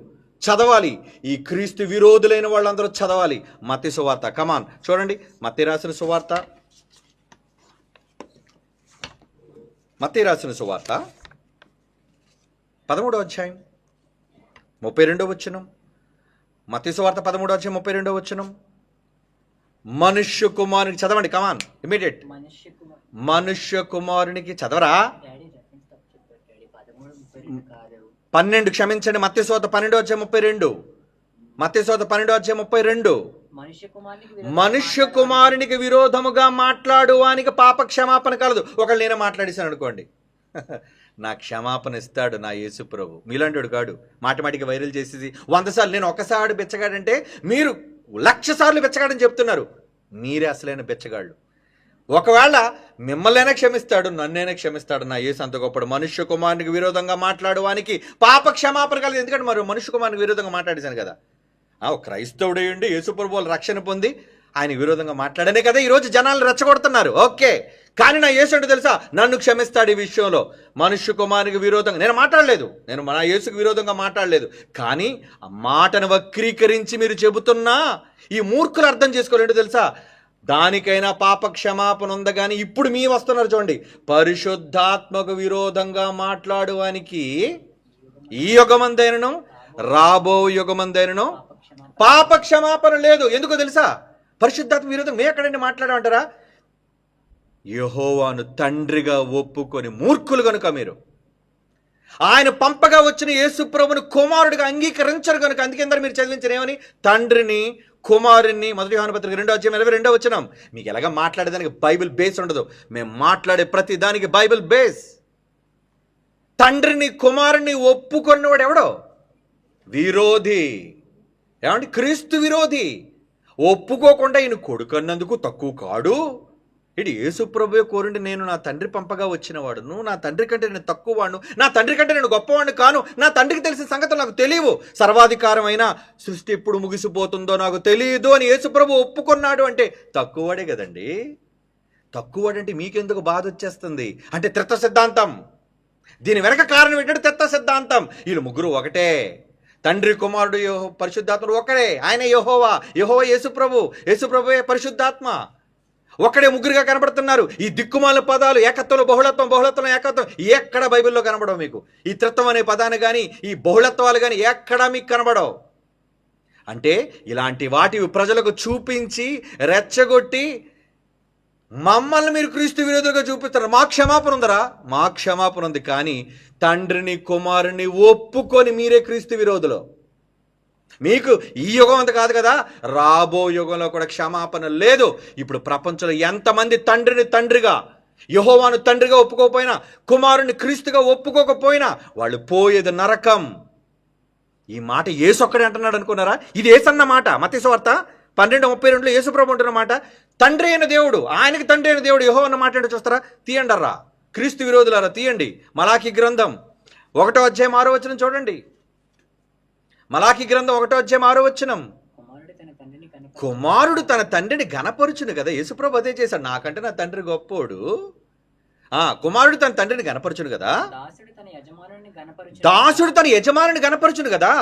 చదవాలి. ఈ క్రీస్తు విరోధులైన వాళ్ళందరూ చదవాలి. మత్తయి సువార్త, కమాన్ చూడండి, మత్తయి రాసిన సువార్త 13వ అధ్యాయం 32వ వచనం. మత్తయి సువార్త 13వ అధ్యాయం 32వ వచనం. మనుష్య కుమారునికి, చదవండి కమాన్ ఇమీడియట్. మనుష్య కుమారునికి చదవరా? 12 క్షమించండి, మత్తయి సువార్త 12వ అధ్యాయం 32. మత్తయి సువార్త 12వ అధ్యాయం 32. మనుష్య కుమారునికి విరోధముగా మాట్లాడువానికి పాప క్షమాపణ కలదు. ఒకళ్ళు నేనే మాట్లాడేశాను అనుకోండి, నా క్షమాపణ ఇస్తాడు నా యేసు ప్రభు, మీలాంటి కాడు. మాటికి వైరల్ చేసేసి 100 సార్లు నేను ఒక్కసారి బెచ్చగాడంటే మీరు 1,00,000 సార్లు బెచ్చగాడని చెప్తున్నారు. మీరే అసలైన బెచ్చగాళ్ళు. ఒకవేళ మిమ్మల్నైనా క్షమిస్తాడు, నన్నైనా క్షమిస్తాడు నా యేసు అంత గొప్పడు. మనుష్య కుమారునికి విరోధంగా మాట్లాడువానికి పాప క్షమాపణ కలదు. ఎందుకంటే మరి మనుష్య కుమారునికి విరోధంగా మాట్లాడేశాను కదా. ఒక క్రైస్తవుడేయండి యేసు ప్రభు రక్షణ పొంది ఆయన విరోధంగా మాట్లాడనే కదా ఈరోజు జనాలు రెచ్చగొడుతున్నారు. ఓకే, కానీ నా యేసు అంటే తెలుసా, నన్ను క్షమిస్తాడు ఈ విషయంలో. మనుష్య కుమారునికి విరోధంగా నేను మాట్లాడలేదు, నేను నా యేసుకు విరోధంగా మాట్లాడలేదు. కానీ ఆ మాటను వక్రీకరించి మీరు చెబుతున్నా ఈ మూర్ఖులు అర్థం చేసుకోలేంటో తెలుసా, దానికైనా పాప క్షమాపణ ఉందా. కానీ ఇప్పుడు మీ వస్తున్నారు చూడండి, పరిశుద్ధాత్మకు విరోధంగా మాట్లాడువానికి ఈ యుగమందైనను రాబో యుగమందైనను పాప క్షమాపణ లేదు. ఎందుకో తెలుసా? పరిశుద్ధాత్మ విరోధం మేము ఎక్కడండి మాట్లాడమంటారా? యెహోవాను తండ్రిగా ఒప్పుకొని మూర్ఖులు కనుక మీరు, ఆయన పంపగా వచ్చిన యేసు ప్రభువును కుమారుడిగా అంగీకరించరు కనుక, అందుకే మీరు చదివించిన ఏమని? తండ్రిని కుమారుణ్ణి. 1 యోహాను పత్రిక 2వ అధ్యాయం 22వ వచనం. మీకు ఎలాగ మాట్లాడేదానికి బైబిల్ బేస్ ఉండదు, మేము మాట్లాడే ప్రతి దానికి బైబిల్ బేస్. తండ్రిని కుమారుణ్ణి ఒప్పుకున్నవాడు ఎవడో విరోధి. ఏమంటే క్రీస్తు విరోధి. ఒప్పుకోకుండా ఈయన కొడుకన్నందుకు తక్కువ కాడు. ఇటు యేసు ప్రభువే కోరుండి, నేను నా తండ్రి పంపగా వచ్చిన వాడును, నా తండ్రి కంటే నేను తక్కువ వాడును, నా తండ్రి కంటే నేను గొప్పవాడిని కాను, నా తండ్రికి తెలిసిన సంగతులు నాకు తెలియవు, సర్వాధికారమైన సృష్టి ఎప్పుడు ముగిసిపోతుందో నాకు తెలియదు అని యేసు ప్రభు ఒప్పుకున్నాడు. అంటే తక్కువవాడే కదండి. తక్కువవాడంటే మీకెందుకు బాధ వచ్చేస్తుంది? అంటే త్రిత్వ సిద్ధాంతం. దీని వెనక కారణం ఏంటంటే త్రిత్వ సిద్ధాంతం. వీళ్ళు ముగ్గురు ఒకటే, తండ్రి కుమారుడు పరిశుద్ధాత్ముడు ఒకడే. ఆయన యెహోవా యేసు ప్రభువే పరిశుద్ధాత్మ. ఒక్కడే ముగ్గురుగా కనబడుతున్నారు. ఈ దిక్కుమాల పదాలు ఏకత్వంలో బహుళత్వం ఏకత్వం ఎక్కడ బైబిల్లో కనబడవు మీకు. ఈ త్రిత్వం అనే పదాన్ని కానీ ఈ బహుళత్వాలు కానీ ఎక్కడా మీకు కనబడవు. అంటే ఇలాంటి వాటివి ప్రజలకు చూపించి రెచ్చగొట్టి మమ్మల్ని మీరు క్రీస్తు విరోధులుగా చూపిస్తారు. మా క్షమాపణ ఉందరా? మా క్షమాపణ ఉంది, కానీ తండ్రిని కుమారుని ఒప్పుకొని మీరే క్రీస్తు విరోధులు. మీకు ఈ యుగం అంత కాదు కదా, రాబో యుగంలో కూడా క్షమాపణ లేదు. ఇప్పుడు ప్రపంచంలో ఎంతమంది తండ్రిని తండ్రిగా, యెహోవాను తండ్రిగా ఒప్పుకోకపోయినా, కుమారుని క్రీస్తుగా ఒప్పుకోకపోయినా వాళ్ళు పోయేది నరకం. ఈ మాట యేసు ఒక్కడే అంటున్నాడు అనుకున్నారా? ఇది యేసన్న మాట. మత్తయి సువార్త 12:32 యేసు ప్రభు అంటున్న మాట. తండ్రి అయిన దేవుడు, ఆయనకి తండ్రి అయిన దేవుడు యెహోవా అన్న మాట ఏంటో చూస్తారా? తీయండర్రా క్రీస్తు విరోధులారా, తీయండి. మలాకి గ్రంథం 1వ అధ్యాయం 6వ వచనం చూడండి. మలాకి గ్రంథం 1వ అధ్యాయం 6వ వచనం. కుమారుడు తన తండ్రిని ఘనపరుచును కదా. యేసుప్రభు అదే చేశాడు. నాకంటే నా తండ్రి గొప్పోడు. కుమారుడు తన తండ్రిని గనపరచును కదా. దాసుడు తన యజమానుని గనపరచును కదా.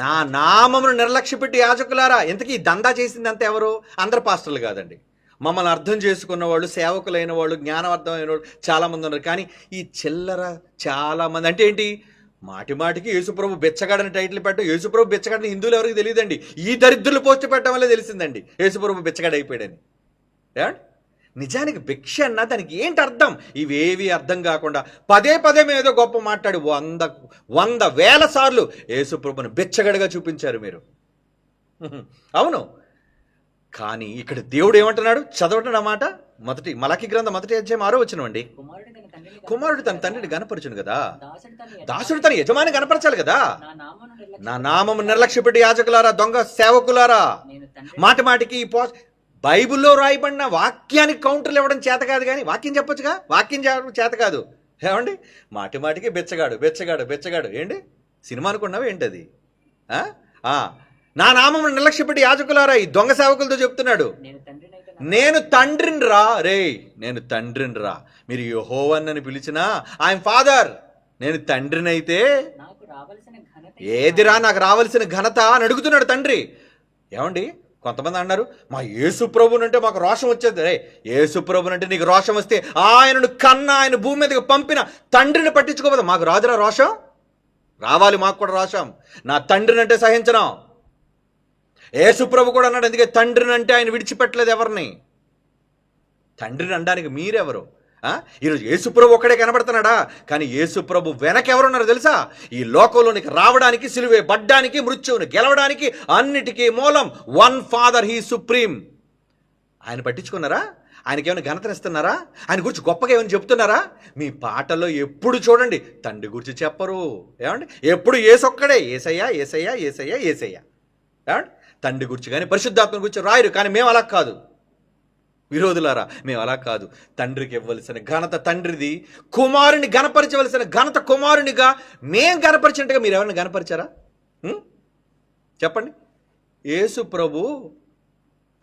నా నామమును నిర్లక్ష్య పెట్టి యాజకులారా. ఇంతకీ దందా చేసింది అంతా ఎవరు? అందరు పాస్టర్లు కాదండి. మమ్మల్ని అర్థం చేసుకున్న వాళ్ళు, సేవకులైన వాళ్ళు, జ్ఞానవర్ధమైన వాళ్ళు చాలామంది ఉన్నారు. కానీ ఈ చిల్లర చాలామంది. అంటే ఏంటి? మాటికి యేసుప్రభు బెచ్చగాడని టైటిల్ పెట్టడం. యేసుప్రభు బెచ్చగాడని హిందువులు ఎవరికి తెలియదండి. ఈ దరిద్రులు పోస్ట్ పెట్టడం వల్ల తెలిసిందండి యేసుప్రభు బెచ్చగాడు అయిపోయాడని. ఏమండి? నిజానికి భిక్ష అన్న దానికి ఏంటి అర్థం? ఇవేవి అర్థం కాకుండా పదే మేము ఏదో గొప్ప మాట్లాడి 100,000 సార్లు యేసుప్రభుని బెచ్చగడగా చూపించారు మీరు. అవును. కానీ ఇక్కడ దేవుడు ఏమంటున్నాడు? చదవటం అన్నమాట. మలకి గ్రంథం 1వ అధ్యాయం 6వ వచనం అండి. కుమారుడు తన తండ్రిని గనపరచును కదా. దాసుడు తన యజమాని గనపరచాలి కదా. నా నామము నిర్లక్ష్య పెట్టి యాజకులారా, దొంగ సేవకులారా. మాటికి బైబిల్లో రాయబడిన వాక్యానికి కౌంటర్లు ఇవ్వడం చేత కాదు. కానీ వాక్యం చెప్పొచ్చుగా. వాక్యం చేత కాదు. ఏమండి? మాటికి బెచ్చగాడు ఏంటి? సినిమా అనుకున్నావు ఏంటది? నా నామము నిర్లక్ష్య పెట్టి యాజకులారా, ఈ దొంగ సేవకులతో చెప్తున్నాడు. నేను తండ్రిని రా. నేను తండ్రిని రా. మీరు యెహోవాని పిలిచినా ఐఎమ్ ఫాదర్. నేను తండ్రిని అయితే ఏదిరా నాకు రావాల్సిన ఘనత అని అడుగుతున్నాడు తండ్రి. ఏమండి? కొంతమంది అన్నారు, మా యేసుప్రభునంటే మాకు రోషం వచ్చేది. యేసుప్రభునంటే నీకు రోషం వస్తే ఆయనను ఆయన భూమి మీదకి పంపిన తండ్రిని పట్టించుకోవద్దు. మాకు రాదురా రోషం? రావాలి మాకు కూడా రోషం. నా తండ్రిని అంటే సహించను. యేసుప్రభు కూడా అన్నాడు, అందుకే తండ్రిని అంటే ఆయన విడిచిపెట్టలేదు ఎవరిని. తండ్రిని అనడానికి మీరెవరు? ఈరోజు యేసుప్రభు ఒక్కడే కనబడుతున్నాడా? కానీ యేసుప్రభు వెనక ఎవరున్నారో తెలుసా? ఈ లోకంలోనికి రావడానికి, సిలువే పడ్డానికి, మృత్యువుని గెలవడానికి అన్నిటికీ మూలం వన్ ఫాదర్, హీ సుప్రీం. ఆయన పట్టించుకున్నారా? ఆయనకి ఏమైనా ఘనతనిస్తున్నారా? ఆయన గురించి గొప్పగా ఏమైనా చెప్తున్నారా? మీ ఎప్పుడు చూడండి తండ్రి గురించి చెప్పరు. ఏమండి? ఎప్పుడు యేసొక్కడే ఏసయ్యా ఏసయ్యా ఏసయ్యా ఏసయ్యా. ఏమండి? తండ్రి గురించి కానీ పరిశుద్ధాత్మ గురించి రాయరు. కానీ మేము అలా కాదు. విరోధులారా, మేము అలా కాదు. తండ్రికి ఇవ్వవలసిన ఘనత తండ్రిది, కుమారుని గణపరచవలసిన ఘనత కుమారునిగా మేం గణపరిచినట్టుగా మీరు ఎవరిని గణపరిచారా? చెప్పండి. యేసు ప్రభు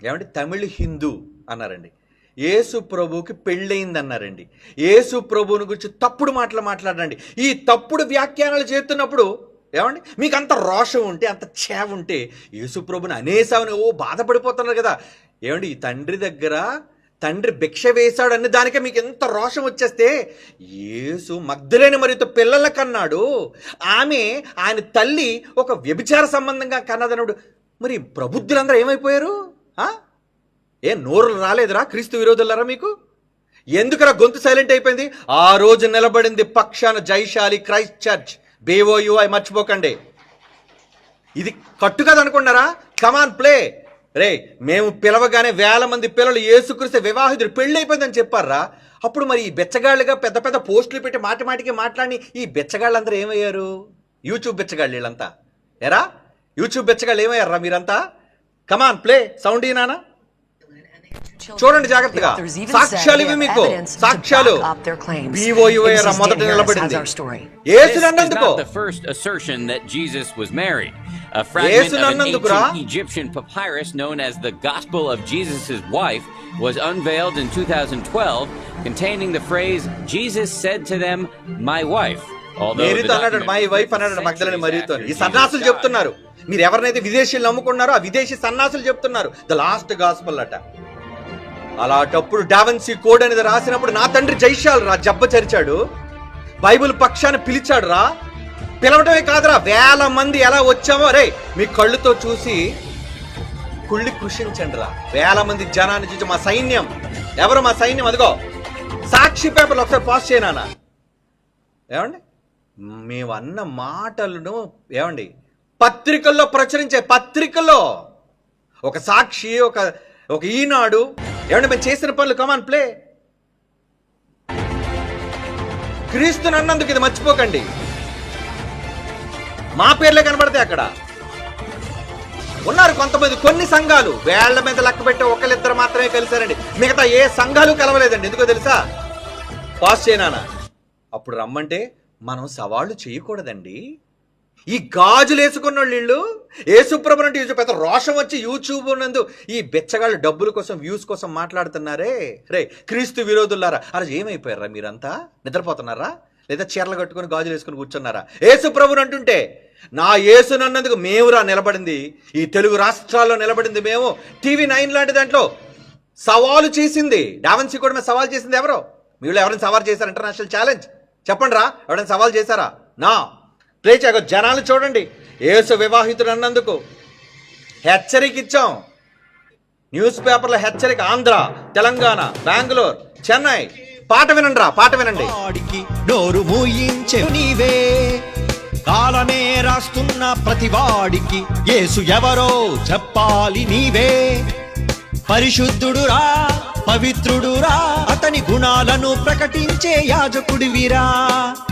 ఏమంటే తమిళ హిందూ అన్నారండి. యేసు ప్రభుకి పెళ్ళయింది అన్నారండి. యేసు ప్రభువుని గురించి తప్పుడు మాటలు మాట్లాడండి. ఈ తప్పుడు వ్యాఖ్యానాలు చేస్తున్నప్పుడు ఏమండి మీకు అంత రోషం ఉంటే, అంత చేవ ఉంటే యేసు ప్రభుని అనేసామని బాధపడిపోతున్నారు కదా. ఏమండి? ఈ తండ్రి దగ్గర తండ్రి భిక్ష వేశాడు అనే దానికే మీకు ఎంత రోషం వచ్చేస్తే, యేసు మగ్దలేని మరియతో పిల్లల కన్నాడు. ఆయన తల్లి ఒక వ్యభిచార సంబంధంగా కన్నదనుడు. మరి ప్రబుద్ధులందరూ ఏమైపోయారు? నోరులు రాలేదురా క్రీస్తు విరోధులరా మీకు? ఎందుకురా గొంతు సైలెంట్ అయిపోయింది? ఆ రోజు నిలబడింది పక్షాన జైశాలి క్రైస్ట్ చర్చ్ BOUI మర్చిపోకండి. ఇది కట్టు కదా అనుకున్నారా? కమాన్ ప్లే. మేము పిలవగానే 1000 మంది పిల్లలు యేసుక్రీస్తు వివాహితుడు పెళ్ళి అయిపోయిందని చెప్పారా? అప్పుడు మరి ఈ బెచ్చగాళ్ళుగా పెద్ద పోస్టులు పెట్టి మాటికి మాట్లాడి ఈ బెచ్చగాళ్ళందరూ ఏమయ్యారు? యూట్యూబ్ బెచ్చగాళ్ళు వీళ్ళంతా. యూట్యూబ్ బెచ్చగాళ్ళు ఏమయ్యారా మీరంతా? కమాన్ ప్లే. సౌండ్ ఈనానా చూడండి జాగ్రత్తగా. సాక్ష్యాలు ఇవి మీకు. సాక్ష్యాలు. BOUI మొదట నిలబడింది యేసునందుకు. A fragment of an ancient Egyptian papyrus known as the Gospel of Jesus' Wife was unveiled in 2012, containing the phrase, "Jesus said to them, my wife." My wife అన్నాడు మగ్దలేని మరియతో. ఈ సన్నాసులు చెప్తున్నారు. మీరు ఎవరినైతే విదేశీయులు నమ్ముకున్నారో ఆ విదేశీ సన్నాసులు చెప్తున్నారు ద లాస్ట్ గాస్పల్ అట. అలాంటప్పుడు డావెన్సీ కోడ్ అనేది రాసినప్పుడు నా తండ్రి జైశాల్ రా జబ్బ చరిచాడు. బైబిల్ పక్షాన్ని పిలిచాడు రా. పిలవటమే కాదురా, 1000 మంది ఎలా వచ్చామో మీ కళ్ళుతో చూసి కుళ్ళి కృషించండి రా. 1000 మంది జనాన్ని చూసి మా సైన్యం ఎవరు? మా సైన్యం అదిగో సాక్షి పేపర్లు ఒకసారి పాస్ చేయనా. ఏమండి? మేము అన్న మాటలను ఏమండి పత్రికల్లో ప్రచురించే, పత్రికల్లో ఒక సాక్షి, ఒక ఈనాడు, ఏమండి మేము చేసిన పనులు. కమాన్ ప్లే. క్రీస్తుని అన్నందుకు ఇది మర్చిపోకండి. మా పేర్లే కనబడతాయి. అక్కడ ఉన్నారు కొంతమంది, కొన్ని సంఘాలు వేళ్ల మీద లెక్క పెట్టి ఒకళ్ళిద్దరు మాత్రమే కలిశారండి. మిగతా ఏ సంఘాలు కలవలేదండి. ఎందుకో తెలుసా? పాస్ చేయనా. అప్పుడు రమ్మంటే మనం సవాళ్ళు చేయకూడదండి. ఈ గాజులు వేసుకున్న వీళ్ళు యేసుప్రభు అంటే యూట్యూబ్ పెద్ద రోషం వచ్చి యూట్యూబ్ నందు ఈ బెచ్చగాళ్ళు డబ్బుల కోసం వ్యూస్ కోసం మాట్లాడుతున్నారే. రే క్రీస్తు విరోధులారా, అలా ఏమైపోయారా మీరంతా? నిద్రపోతున్నారా లేదా చీరలు కట్టుకొని గాజులు వేసుకుని కూర్చున్నారా? యేసుప్రభుని అంటుంటే నా యేసునన్నందుకు మేమురా నిలబడింది, ఈ తెలుగు రాష్ట్రాల్లో నిలబడింది మేము. TV9 లాంటి దాంట్లో సవాలు చేసింది, డావెన్సీ కూడా మీద సవాల్ చేసింది ఎవరో? మీరు ఎవరైనా సవాల్ చేశారు? ఇంటర్నేషనల్ ఛాలెంజ్ చెప్పండి రా, ఎవరైనా సవాల్ చేశారా? నా ప్లే చేయక జనాలు చూడండి. యేసు వివాహితుడు అన్నందుకు హెచ్చరిక ఇచ్చాం. న్యూస్ పేపర్ల హెచ్చరిక. ఆంధ్ర, తెలంగాణ, బెంగళూరు, చెన్నై. పాట వినండి రా, పాట వినండి. నోరు మూయించే నీవే, కాలమే రాస్తున్న ప్రతివాడికి యేసు ఎవరో చెప్పాలి నీవే. పరిశుద్ధుడురా, పవిత్రుడురా, అతని గుణాలను ప్రకటించే యాజకుడివిరా.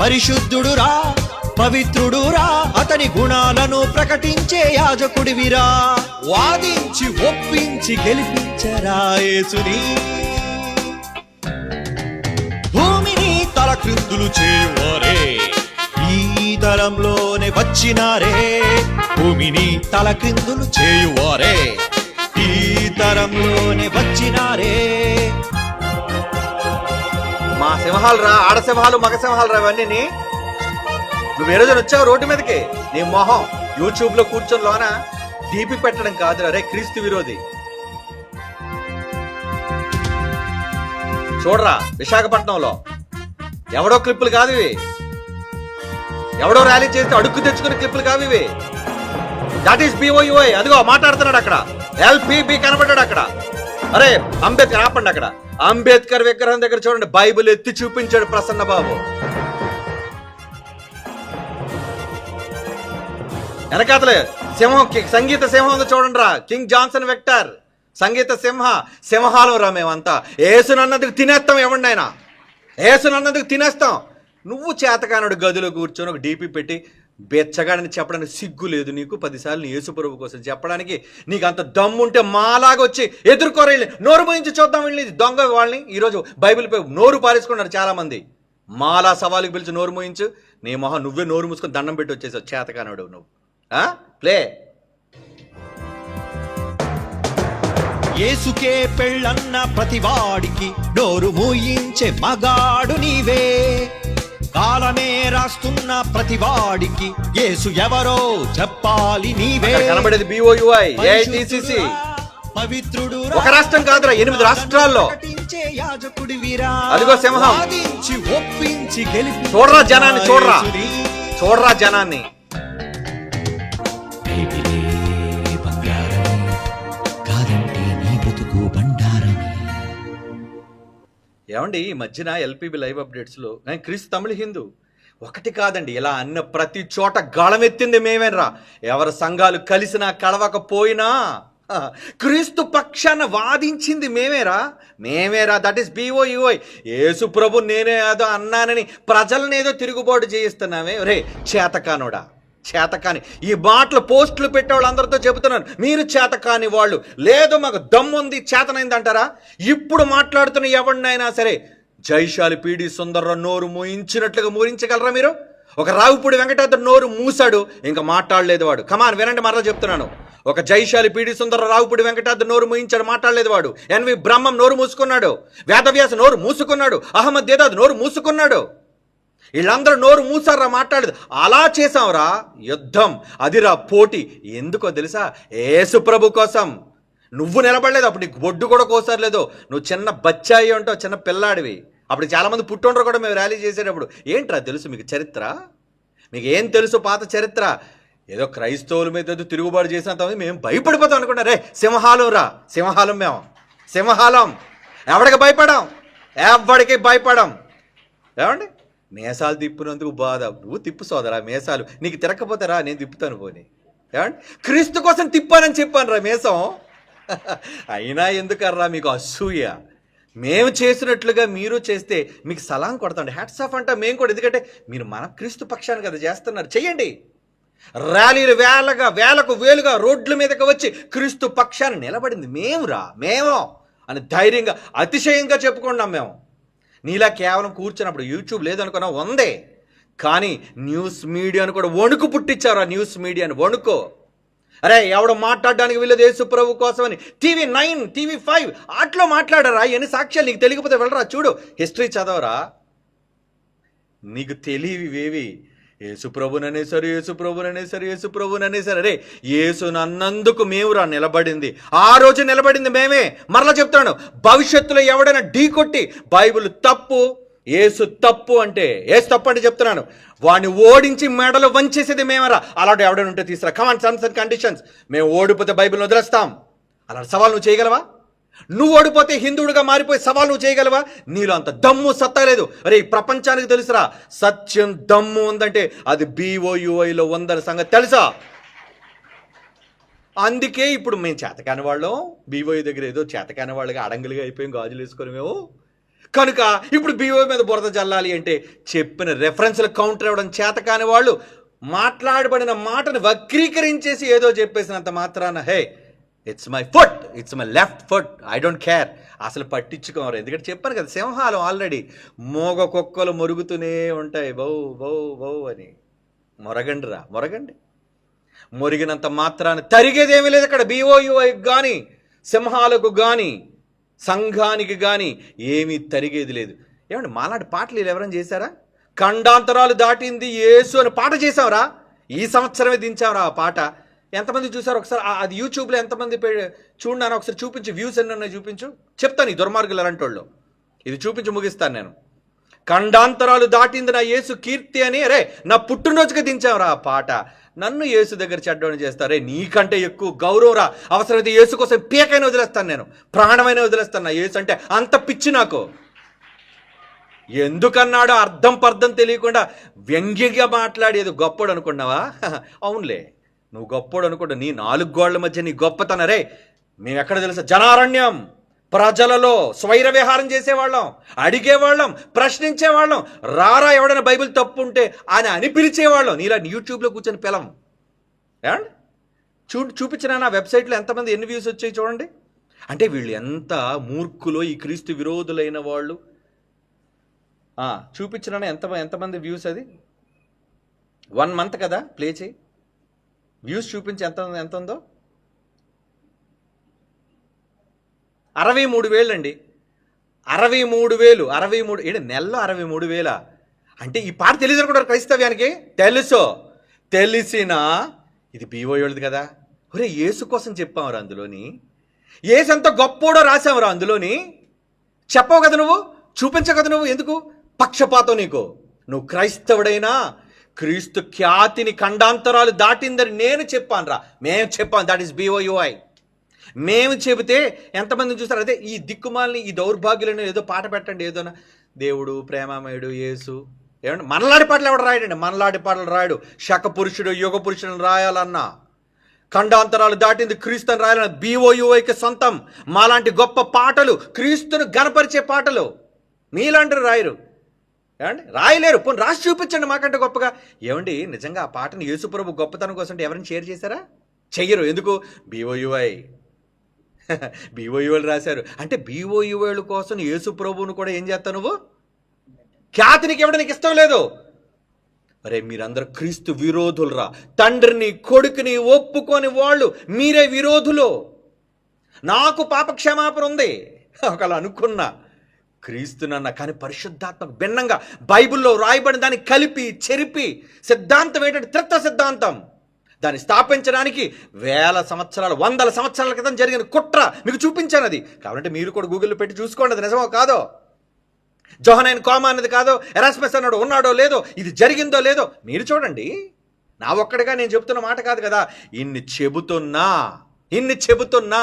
పరిశుద్ధుడురా, పవిత్రుడురా, అతని గుణాలను ప్రకటించే యాజకుడివిరా. వాదించి ఒప్పించి గెలిపించరా యేసుని. భూమిని తలక్రిందులు చేయువారే ఈ తరంలోనే వచ్చినారే. భూమిని తలక్రిందులు చేయువారే ఈ తరంలోనే వచ్చినారే. మా సింహాలు రా, ఆడ సింహాలు, మగ సింహాలు రా. ఇవన్నీ నువ్వు ఏ రోజున వచ్చావు రోడ్డు మీదకి? నీ మొహం యూట్యూబ్ లో కూర్చొని లోన దీపి పెట్టడం కాదురా రే క్రీస్తు విరోధి. చూడరా విశాఖపట్నంలో ఎవడో క్లిప్పులు కాదు ఇవి, ఎవడో ర్యాలీ చేస్తే అడుక్కు తెచ్చుకునే క్లిప్పులు కావు ఇవి. That is BOUI. అదిగో మాట్లాడుతున్నాడు అక్కడ. LPB కనబడ్డాడు అక్కడ. అరే అంబేద్కర్ ఆపండి. అక్కడ అంబేద్కర్ విగ్రహం దగ్గర చూడండి, బైబిల్ ఎత్తి చూపించాడు ప్రసన్న బాబు. వెనకాతలే సింహం, సంగీత సింహం ఉంది చూడండి రా. కింగ్ జాన్సన్ విక్టర్, సంగీత సింహాలం రా. మేమంతా ఏసునన్నందుకు తినేస్తాం. ఎవరినైనా ఏసునన్నందుకు తినేస్తాం. నువ్వు చేతకానుడు గదిలో కూర్చొని ఒక DP పెట్టి బెచ్చగాడని చెప్పడానికి సిగ్గు లేదు నీకు? 10 సార్లు యేసుప్రభు కోసం చెప్పడానికి నీకు అంత దమ్ముంటే మాలాగొచ్చి ఎదుర్కోరే. నోరు మూయించి చూద్దాం వెళ్ళి దొంగ వాళ్ళని. ఈరోజు బైబిల్పై నోరు పారేసుకున్నారు చాలా మంది. మాలా సవాలుకి పిలిచి నోరు మూయించు. నీ మొహం నువ్వే నోరు మూసుకొని దండం పెట్టి వచ్చేసావు చేతకానుడు నువ్వు. ప్లే. యేసుకే పెళ్ళన్న ప్రతివాడికి నోరు మూయించే మగాడు నీవే. కాలమే రాస్తున్న ప్రతివాడికి యేసు ఎవరో చెప్పాలి నీవే. కనబడేది BOUI, AITCC. పవిత్రుడు ఒక రాష్ట్రం కాదురా, 8 రాష్ట్రాల్లో. యాజకుడివిరా. అదిగో సింహం. ఒప్పించి గెలిపి చూడరా జనాన్ని, చూడరా జనాన్ని. ఏమండి ఈ మధ్యన LPB లైవ్ అప్డేట్స్లో క్రీస్తు తమిళ హిందూ ఒకటి కాదండి, ఇలా అన్న ప్రతి చోట గళమెత్తింది మేమేనరా. ఎవరి సంఘాలు కలిసినా కలవకపోయినా క్రీస్తు పక్షాన వాదించింది మేమేరా. That is BOUI. యేసు ప్రభు నేనే ఏదో అన్నానని ప్రజలను ఏదో తిరుగుబాటు చేయిస్తున్నామే. రే చేతకానోడా, చేతకాని. ఈ మాటలు పోస్టులు పెట్టేవాళ్ళు అందరితో చెబుతున్నాను, మీరు చేతకాని వాళ్ళు. లేదు మాకు దమ్ముంది, చేతనైంది అంటారా? ఇప్పుడు మాట్లాడుతున్న ఎవరినైనా సరే జైశాలి PD సుందర్రావు నోరు మూయించినట్లుగా మూయించగలరా మీరు? ఒక రావుపూడి వెంకటాద్రి నోరు మూసాడు, ఇంకా మాట్లాడలేదు వాడు. కమాన్ వినండి, మరలా చెప్తున్నాను. ఒక జైశాలి PD సుందర్రావు, రావుపూడి వెంకటాద్రి నోరు మూయించాడు, మాట్లాడలేదు వాడు. NV బ్రహ్మం నోరు మూసుకున్నాడు, వేదవ్యాస నోరు మూసుకున్నాడు, అహ్మద్ దేదాద్ నోరు మూసుకున్నాడు. వీళ్ళందరూ నోరు మూసారా, మాట్లాడలేదు. అలా చేసాంరా యుద్ధం, అదిరా పోటీ. ఎందుకో తెలుసా? యేసు ప్రభు కోసం. నువ్వు నిలబడలేదు, అప్పుడు నీకు బొడ్డు కూడా కోసలేదు. నువ్వు చిన్న బచ్చాయి ఉంటావు, చిన్న పిల్లాడివి. అప్పుడు చాలామంది పుట్టుండ్రు కూడా మేము ర్యాలీ చేసేటప్పుడు. ఏంట్రా తెలుసు మీకు చరిత్ర? మీకు ఏం తెలుసు పాత చరిత్ర? ఏదో క్రైస్తవుల మీద ఏదో తిరుగుబాటు చేసినంత మేము భయపడిపోతాం అనుకున్నా. రే సింహాలం రా, సింహాలం మేము, సింహాలం. ఎవడికి భయపడాం? ఎవడికి భయపడాం. ఏమండి మేసాలు తిప్పినందుకు బాధ. నువ్వు తిప్పు సోదరా మేసాలు, నీకు తిరగకపోతారా నేను తిప్పుతాను పోనీ. ఏమండి క్రీస్తు కోసం తిప్పానని చెప్పాను రా మేసం. అయినా ఎందుకర్రా మీకు అసూయ? మేము చేసినట్లుగా మీరు చేస్తే మీకు సలాం కొడతాండి, హ్యాట్స్ ఆఫ్ అంటా మేము కూడా. ఎందుకంటే మీరు మన క్రీస్తు పక్షాన్ని కదా చేస్తున్నారు. చెయ్యండి ర్యాలీలు, వేలకు వేలుగా రోడ్ల మీదకి వచ్చి క్రీస్తు పక్షాన్ని నిలబడింది మేము అని ధైర్యంగా అతిశయంగా చెప్పుకున్నాం మేము. నీలా కేవలం కూర్చున్నప్పుడు యూట్యూబ్ లేదనుకున్నా ఉందే, కానీ న్యూస్ మీడియాను కూడా వణుకు పుట్టించారు. ఆ న్యూస్ మీడియాను వణుకో. అరే ఎవడు మాట్లాడడానికి వీళ్ళది యేసు ప్రభు కోసం అని TV9 TV5 అట్లా మాట్లాడారా? ఎన్ని సాక్ష్యాలు నీకు తెలియకపోతే వెళ్ళరా చూడు, హిస్టరీ చదవరా. నీకు తెలియవేవి యేసు ప్రభుననేసరి యేసు ప్రభుననేసరి యేసు ప్రభుననేసరి. అరే యేసునన్నందుకు మేమురా నిలబడింది, ఆ రోజు నిలబడింది మేమే. మరలా చెప్తాను, భవిష్యత్తులో ఎవడైనా ఢీ కొట్టి బైబిల్ తప్పు యేసు తప్పు అంటే, యేసు తప్పు అంటే చెప్తున్నాను, వాడిని ఓడించి మెడలు వంచేసేది మేమరా. అలాంటి ఎవడైనా ఉంటే తీసుకురా. కమాన్ టర్మ్స్ అండ్ కండిషన్స్. మేము ఓడిపోతే బైబిల్ని వదిలేస్తాం. అలాంటి సవాల్ నువ్వు చేయగలవా? నువ్వు ఓడిపోతే హిందువుడిగా మారిపోయి సవాల్ నువ్వు చేయగలవా? నీలో అంత దమ్ము సత్తా లేదు. అరే ఈ ప్రపంచానికి తెలుసురా, సత్యం దమ్ము ఉందంటే అది BOUIలో ఉందని సంగతి తెలుసా? అందుకే ఇప్పుడు మేము చేతకాని వాళ్ళం, BOI దగ్గర ఏదో చేతకాని వాళ్ళగా అడంగులుగా అయిపోయాం, గాజులు వేసుకొని మేము. కనుక ఇప్పుడు BOI మీద బురద జల్లాలి అంటే చెప్పిన రెఫరెన్స్లు కౌంటర్ ఇవ్వడం చేతకాని వాళ్ళు మాట్లాడబడిన మాటను వక్రీకరించేసి ఏదో చెప్పేసినంత మాత్రాన hey it's my foot, it's my left foot, I don't care అసలు పట్టించుకోరు. ఎందుకంటే చెప్పాను కదా, సింహాలు ఆల్రెడీ మోగ కుక్కలు మొరుగుతూనే ఉంటాయి, బౌ బౌ బౌ అని. మొరగండిరా, మొరగండి. మొరిగినంత మాత్రాన తరిగేదేమీ లేదు అక్కడ. BOUIకి కానీ సింహాలకు కానీ సంఘానికి కానీ ఏమీ తరిగేది లేదు. ఏమండి మాలాంటి పాటలు వీళ్ళు ఎవరైనా చేశారా? ఖండాంతరాలు దాటింది యేసు అని పాట చేసాంరా, ఈ సంవత్సరమే దించాంరా ఆ పాట. ఎంతమంది చూసారు ఒకసారి? అది యూట్యూబ్లో ఎంతమంది చూడన్నాను ఒకసారి చూపించు, వ్యూస్ ఎన్ని ఉన్నాయి చూపించు, చెప్తాను ఈ దుర్మార్గులు అలాంటి వాళ్ళు. ఇది చూపించి ముగిస్తాను నేను. ఖండాంతరాలు దాటింది నా యేసు కీర్తి అని, అరే నా పుట్టినరోజుకి దించాంరా ఆ పాట. నన్ను యేసు దగ్గర చెడ్డోని చేస్తారే, నీకంటే ఎక్కువ గౌరవరా. అవసరమైతే యేసు కోసం పీకైనా వదిలేస్తాను, నేను ప్రాణమైనా వదిలేస్తాను. నా యేసు అంటే అంత పిచ్చి నాకు. ఎందుకన్నాడో అర్థం పర్థం తెలియకుండా వ్యంగ్యంగా మాట్లాడేది గొప్పడు అనుకున్నావా? అవునులే, నువ్వు గొప్పడు అనుకోండి. నీ 4 గోళ్ల మధ్య నీ గొప్పతనం. రే మేము ఎక్కడ తెలుసా, జనారణ్యం ప్రజలలో స్వైర విహారం చేసేవాళ్ళం, అడిగేవాళ్ళం, ప్రశ్నించేవాళ్ళం. రారా ఎవడైనా బైబిల్ తప్పు ఉంటే అని పిలిచేవాళ్ళం. నీలా యూట్యూబ్లో కూర్చొని పిలం. ఏమండి చూపించిన నా వెబ్సైట్లో ఎంతమంది ఎన్ని వ్యూస్ వచ్చాయి చూడండి. అంటే వీళ్ళు ఎంత మూర్ఖులో, ఈ క్రీస్తు విరోధులైన వాళ్ళు. చూపించిన ఎంతమంది వ్యూస్, అది 1 month కదా, ప్లే చేయి, వ్యూస్ చూపించి ఎంత ఉందో. 63,000 అండి. 63,000, 63 ఏంటి నెలలో 63,000. అంటే ఈ పాట తెలియదు కూడా క్రైస్తవ్యానికి. తెలిసినా ఇది BOI వాళ్ళది కదా. ఒరే యేసు కోసం చెప్పావురా అందులోని, యేసు ఎంత గొప్పోడో రాసావురా అందులోని. చెప్పవు కదా నువ్వు, చూపించవు కదా నువ్వు. ఎందుకు పక్షపాతం నీకు? నువ్వు క్రైస్తవుడైనా క్రీస్తు ఖ్యాతిని ఖండాంతరాలు దాటిందని నేను చెప్పాను రా, మేము చెప్పాను. That is BOUI. మేము చెబితే ఎంతమందిని చూస్తారు? అదే ఈ దిక్కుమాలని, ఈ దౌర్భాగ్యులను ఏదో పాట పెట్టండి, ఏదోనా దేవుడు ప్రేమమయుడు యేసు. ఏమంటే మనలాడి పాటలు ఎవడు రాయడండి? మనలాడి పాటలు రాయడు. శక పురుషుడు యుగ పురుషులను రాయాలన్నా, ఖండాంతరాలు దాటింది క్రీస్తుని రాయాలన్నా BOUIకి సొంతం. మాలాంటి గొప్ప పాటలు, క్రీస్తును గనపరిచే పాటలు మీలాంటి రాయరు. ఏమండి రాయలేరు. పోనీ రాసి చూపించండి మాకంటే గొప్పగా. ఏమండి నిజంగా ఆ పాటను యేసుప్రభు గొప్పతనం కోసం ఎవరైనా షేర్ చేశారా? చెయ్యరు. ఎందుకు? BOUI BOUI రాశారు. అంటే BOUI కోసం యేసుప్రభువును కూడా ఏం చేస్తావు నువ్వు? ఖ్యాతినికి ఇవ్వడానికి ఇష్టం లేదు. అరే మీరందరూ క్రీస్తు విరోధులరా. తండ్రిని కొడుకుని ఒప్పుకొని వాళ్ళు మీరే విరోధులు. నాకు పాప క్షమాపణ ఉంది ఒకళ్ళు అనుకున్నా, క్రీస్తునన్న, కానీ పరిశుద్ధాత్మకు భిన్నంగా బైబిల్లో రాయబడిన దాన్ని కలిపి చెరిపి సిద్ధాంతం ఏంటంటే త్రిత్వ సిద్ధాంతం. దాన్ని స్థాపించడానికి 1000 సంవత్సరాలు 100 సంవత్సరాల క్రితం జరిగిన కుట్ర మీకు చూపించాను. అది కాబట్టి మీరు కూడా గూగుల్లో పెట్టి చూసుకోండి, అది నిజమో కాదో. జోహనైన్ కోమా అనేది కాదో, ఎరాస్మస్ అన్నాడు ఉన్నాడో లేదో, ఇది జరిగిందో లేదో మీరు చూడండి. నా ఒక్కడిగా నేను చెబుతున్న మాట కాదు కదా. ఇన్ని చెబుతున్నా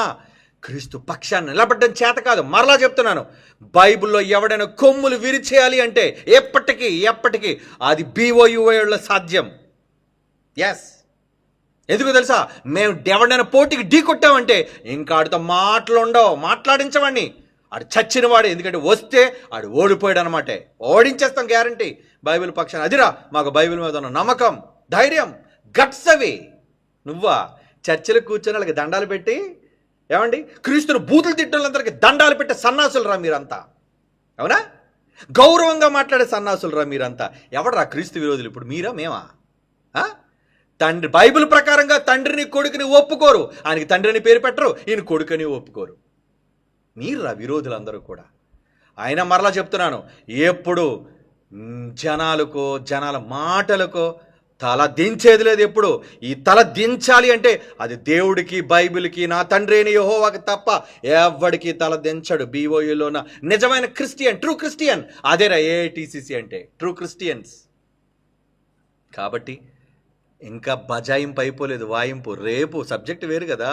క్రీస్తు పక్షాన్ని నిలబడ్డం చేత కాదు. మరలా చెప్తున్నాను, బైబిల్లో ఎవడైనా కొమ్ములు విరిచేయాలి అంటే ఎప్పటికీ అది BOUI సాధ్యం. ఎస్, ఎందుకు తెలుసా? మేము ఎవడైనా పోటీకి ఢీ కొట్టామంటే ఇంకా ఆడితో మాటలు ఉండవు, మాట్లాడించవాడిని. ఆడు చచ్చిన వాడు, ఎందుకంటే వస్తే ఆడు ఓడిపోయాడు అనమాట. ఓడించేస్తాం గ్యారంటీ బైబిల్ పక్షాన్ని. అదిరా మాకు బైబిల్ మీద ఉన్న నమ్మకం, ధైర్యం, గట్స్ అవి. నువ్వా చర్చలు కూర్చొని వాళ్ళకి దండాలు పెట్టి, ఏమండి క్రీస్తును బూతులు తిట్టోళ్ళందరికీ దండాలు పెట్టే సన్నాసులు రా మీరంతా. అవునా? గౌరవంగా మాట్లాడే సన్నాసులరా మీరంతా. ఎవడరా క్రీస్తు విరోధులు? ఇప్పుడు మీరా మేమా? తండ్రి బైబిల్ ప్రకారంగా తండ్రిని కొడుకుని ఒప్పుకోరు. ఆయనకి తండ్రిని పేరు పెట్టరు, ఈయన కొడుకుని ఒప్పుకోరు. మీరురా విరోధులందరూ కూడా. ఆయన మరలా చెప్తున్నాను, ఎప్పుడు జనాల మాటలకో తల దించేది లేదు. ఎప్పుడు ఈ తల దించాలి అంటే అది దేవుడికి, బైబిల్కి, నా తండ్రి అయిన యెహోవాకి తప్ప ఎవడికి తల దించడు. BOUలోన నిజమైన క్రిస్టియన్, ట్రూ క్రిస్టియన్ అదేరా AITCC అంటే, ట్రూ క్రిస్టియన్స్. కాబట్టి ఇంకా బజాయింపు అయిపోలేదు, వాయింపు. రేపు సబ్జెక్ట్ వేరు కదా.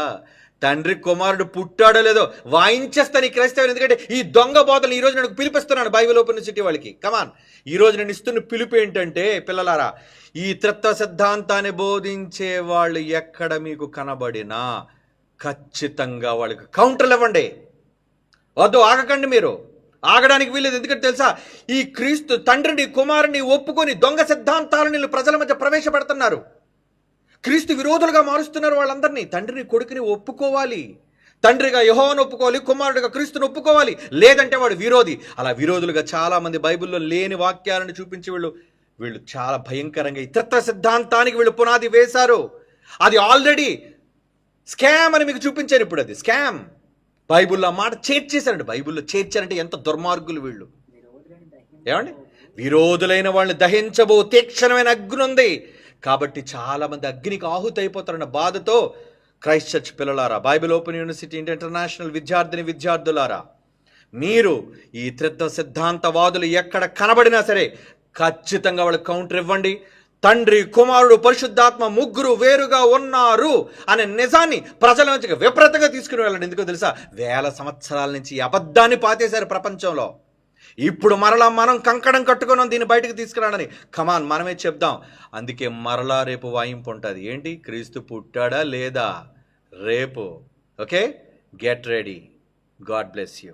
తండ్రి కుమారుడు పుట్టాడో లేదో వాయించేస్తాను ఈ క్రైస్తవులు. ఎందుకంటే ఈ దొంగ బోధలు ఈరోజు నేను పిలిపిస్తున్నాను బైబిల్ ఓపెన్ సిటీ వాళ్ళకి. కమాన్, ఈరోజు నేను ఇస్తున్న పిలుపు ఏంటంటే, పిల్లలారా, ఈ త్రిత్వ సిద్ధాంతాన్ని బోధించే వాళ్ళు ఎక్కడ మీకు కనబడినా ఖచ్చితంగా వాళ్ళకి కౌంటర్లు ఇవ్వండి. వద్దు, ఆగకండి. మీరు ఆగడానికి వీలేదు. ఎందుకంటే తెలుసా, ఈ క్రీస్తు తండ్రిని కుమారుని ఒప్పుకొని దొంగ సిద్ధాంతాలను ప్రజల మధ్య ప్రవేశపెడుతున్నారు. క్రీస్తు విరోధులుగా మారుస్తున్నారు వాళ్ళందరినీ. తండ్రిని కొడుకుని ఒప్పుకోవాలి, తండ్రిగా యెహోవాను ఒప్పుకోవాలి, కుమారుడిగా క్రీస్తుని ఒప్పుకోవాలి, లేదంటే వాడు విరోధి. అలా విరోధులుగా చాలామంది బైబిల్లో లేని వాక్యాలను చూపించి వీళ్ళు చాలా భయంకరంగా ఈ త్రిత్వ సిద్ధాంతానికి వీళ్ళు పునాది వేశారు. అది ఆల్రెడీ స్కామ్ అని మీకు చూపించాను. ఇప్పుడు అది స్కామ్. బైబిల్లో మాట చేర్చేశారండి. బైబిల్లో చేర్చారంటే ఎంత దుర్మార్గులు వీళ్ళు. ఏమండి, విరోధులైన వాళ్ళని దహించబో తీక్షణమైన అగ్ని ఉంది. కాబట్టి చాలామంది అగ్నికి ఆహుతి అయిపోతారన్న బాధతో క్రైస్ట్ చర్చ్ పిల్లలారా, బైబిల్ ఓపెన్ యూనివర్సిటీ ఇంటర్నేషనల్ విద్యార్థులారా, మీరు ఈ త్రిత్వ సిద్ధాంతవాదులు ఎక్కడ కనబడినా సరే ఖచ్చితంగా వాళ్ళకి కౌంటర్ ఇవ్వండి. తండ్రి, కుమారుడు, పరిశుద్ధాత్మ ముగ్గురు వేరుగా ఉన్నారు అనే నిజాన్ని ప్రజల నుంచి విపరీతంగా తీసుకుని వెళ్ళండి. ఎందుకో తెలుసా, 1000 సంవత్సరాల నుంచి ఈ అబద్ధాన్ని పాతేశారు ప్రపంచంలో. ఇప్పుడు మరలా మనం కంకణం కట్టుకున్నాం దీన్ని బయటకు తీసుకురాడని. కమాన్, మనమే చెప్దాం. అందుకే మరలా రేపు వాయింపు ఉంటుంది. ఏంటి, క్రీస్తు పుట్టాడా లేదా రేపు? Okay, get ready. God bless you.